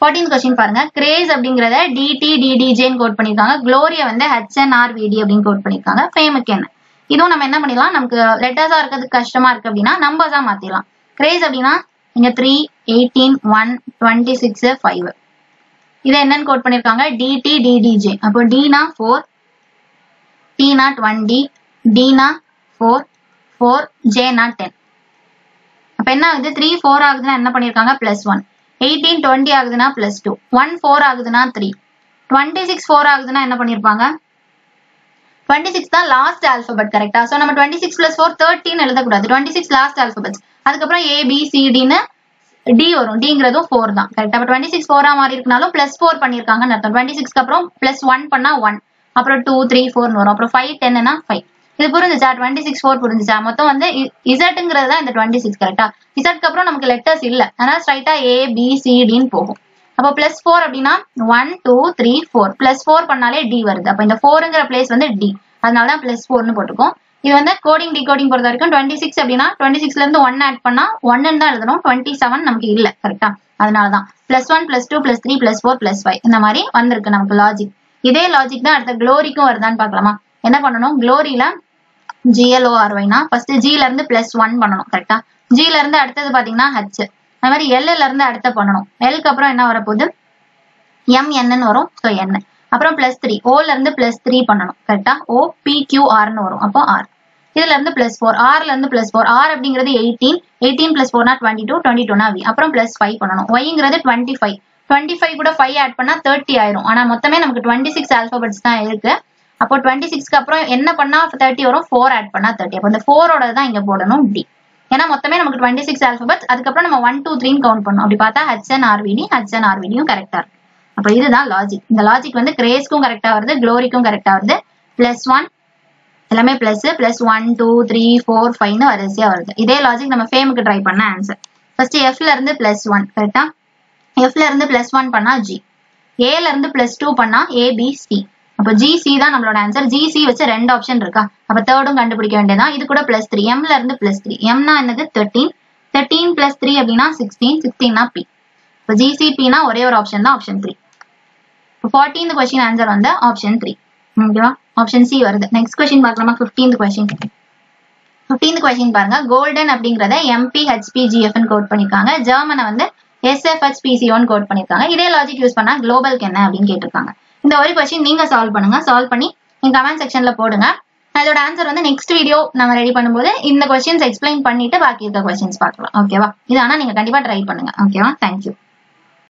14th கொஸ்டின் பாருங்க. கிரேஸ் அப்படிங்கறத DT DDJன்னு கோட் பண்ணிருக்காங்க. குளோரியா வந்து HNRVD அப்படின்னு கோட் பண்ணிருக்காங்க. ஃபேமுக்கு என்ன? இதுவும் நம்ம என்ன பண்ணிடலாம், நமக்கு லெட்டர்ஸா இருக்கிறதுக்கு கஷ்டமா இருக்கு அப்படின்னா நம்பர்ஸா மாத்திடலாம். கிரேஸ் அப்படின்னா இங்க 3, 18, 1, 26, 5. இதை என்னன்னு கோட் பண்ணிருக்காங்க? DT DDJ. அப்போ Dனா 4, Tனா 20, Dனா 4, 4, Jனா 10. அப்ப என்ன ஆகுது, 3 4 ஆகுதுன்னா என்ன பண்ணிருக்காங்க, +1. 18 20 ஆகுதுன்னா +2. 1 4 ஆகுதுன்னா 3. 26 4 ஆகுதுன்னா என்ன பண்ணிருப்பாங்க, 26 தான் லாஸ்ட் ஆல்பபெட். கரெக்டா? சோ நம்ம 26 + 4 13 எழுதக்கூடாது. 26 லாஸ்ட் ஆல்பபெட்ஸ். அதுக்கப்புறம் ABCDன்னு D வரும். Dங்கிறதும் 4 தான். கரெக்டா? அப்ப 26 4 மாறி இருக்கனாலும் +4 பண்ணிருக்காங்கன்னு அர்த்தம். 26க்கு அப்புறம் +1 பண்ணா 1, அப்புறம் 2 3 4 வரும். அப்புறம் 5 10னா 5. இது புரிஞ்சுச்சா? 26 4 புரிஞ்சுச்சா? மொத்தம் வந்து இசட்ங்கிறது தான் இந்த 26. கரெக்டா? இசட்க்கு அப்புறம் நமக்கு லெட்டர்ஸ் இல்ல, அதனால ஸ்ட்ரைட்டா ABCDன்னு போகும். அப்போ +4 அப்படின்னா 1 2 3 4 +4 பண்ணாலே D வருது. அப்ப இந்த 4ங்கிற பிளேஸ் வந்து D, அதனாலதான் +4ன்னு போட்டுக்கோம். இது வந்து கோடிங் டிகோடிங் பொறுத்த வரைக்கும் 26 அப்படின்னா 26ல இருந்து 1 ஆட் பண்ணா 1ன்னு தான் எழுதணும். 27 நமக்கு இல்ல. கரெக்டா? அதனாலதான் +1 +2 +3 +4 +5 இந்த மாதிரி வந்திருக்கு நமக்கு லாஜிக். இதே லாஜிக் தான் அடுத்த குளோரிக்கும் வருதான்னு பாக்கலாமா? என்ன பண்ணணும், குளோரியில GLORYனா ஃபர்ஸ்ட் Gல இருந்து +1 பண்ணணும். கரெக்டா? Gல இருந்து அடுத்தது பாத்தீங்கன்னா H. அது மாதிரி Lல இருந்து அடுத்த பண்ணணும். Lக்கு அப்புறம் என்ன வரப்போகுது, MNன்னு வரும். So N. அப்புறம் +3. Oல இருந்து +3 பண்ணணும். கரெக்டா? OPQRன்னு வரும். அப்போ R. இதுல இருந்து +4. Rல இருந்து +4. R அப்படிங்கிறது 18. 18 + 4னா 22. 22னா V. அப்புறம் +5 பண்ணணும். Yங்கிறது 25. 25 கூட 5 ஆட் பண்ணா 30 ஆயிரும். ஆனா மொத்தமே நமக்கு 26 ஆல்பபெட்ஸ் தான் இருக்கு. அப்போ 26க்கு அப்புறம் என்ன பண்ணா 30 வரும், 4 ஆட் பண்ணா 30. அப்போ இந்த 4ஓட தான் இங்க போடணும் D. ஏன்னா மொத்தமே நமக்கு 26 ஆல்பபெட்ஸ். அதுக்கப்புறம் நம்ம 1 2 3 கவுண்ட் பண்ணணும். அப்படி பார்த்தா HNRVDயும் கரெக்டா இருக்கு. அப்ப இதுதான் லாஜிக். இந்த லாஜிக் வந்து கிரேஸ்க்கும் கரெக்டா வருது, குளோரிக்கும் கரெக்டா வருது. +1 எல்லாமே பிளஸ், +1 2 3 4 5ன்னு வரிசையா வருது. இதே லாஜிக் நம்ம ஃபேமுக்கு ட்ரை பண்ண ஆன்சர். ஃபர்ஸ்ட் Fல இருந்து +1. கரெக்டா? Fல இருந்து +1 பண்ணா G. Aல இருந்து +2 பண்ணா ABC. அப்போ GC தான் நம்மளோட ஆன்சர். GC வச்சு 2 ஆப்ஷன் இருக்கா? அப்ப தேர்டும் கண்டுபிடிக்க வேண்டியதான். இது கூட +3. Mல இருந்து +3. Mனா என்னது, 13. 13 + 3 அப்படின்னா 16. 16னா P. இப்போ GCPனா ஒரே ஒரு ஆப்ஷன் தான், ஆப்ஷன் 3. 14th கொஸ்டின் ஆன்சர் வந்து ஆப்ஷன் 3. ஓகேவா? ஆப்ஷன் C வருது. நெக்ஸ்ட் கொஸ்டின் பார்க்கலாமா? 15th question. 15th கொஸ்டின் பாருங்க. கோல்டன் அப்படிங்கறத MPHPGFன்னு கோட் பண்ணிருக்காங்க. ஜெர்மனை வந்து SFHPCOன்னு கோட் பண்ணிருக்காங்க. இதே லாஜிக் யூஸ் பண்ணா குளோபலுக்கு என்ன அப்படின்னு கேட்டிருக்காங்க. இந்த ஒரு கொஸ்டின் நீங்க சால்வ் பண்ணுங்க. சால்வ் பண்ணி நீங்க கமெண்ட் செக்ஷன்ல போடுங்க. அதோட ஆன்சர் வந்து நெக்ஸ்ட் வீடியோ நம்ம ரெடி பண்ணும்போது இந்த கொஸ்டின்ஸ் எக்ஸ்பிளைன் பண்ணிட்டு பாக்கி இருக்க கொஸ்டின்ஸ் பார்க்கலாம். ஓகேவா? இது ஆனா நீங்க கண்டிப்பா ட்ரை பண்ணுங்க. ஓகேவா? தேங்க்யூ.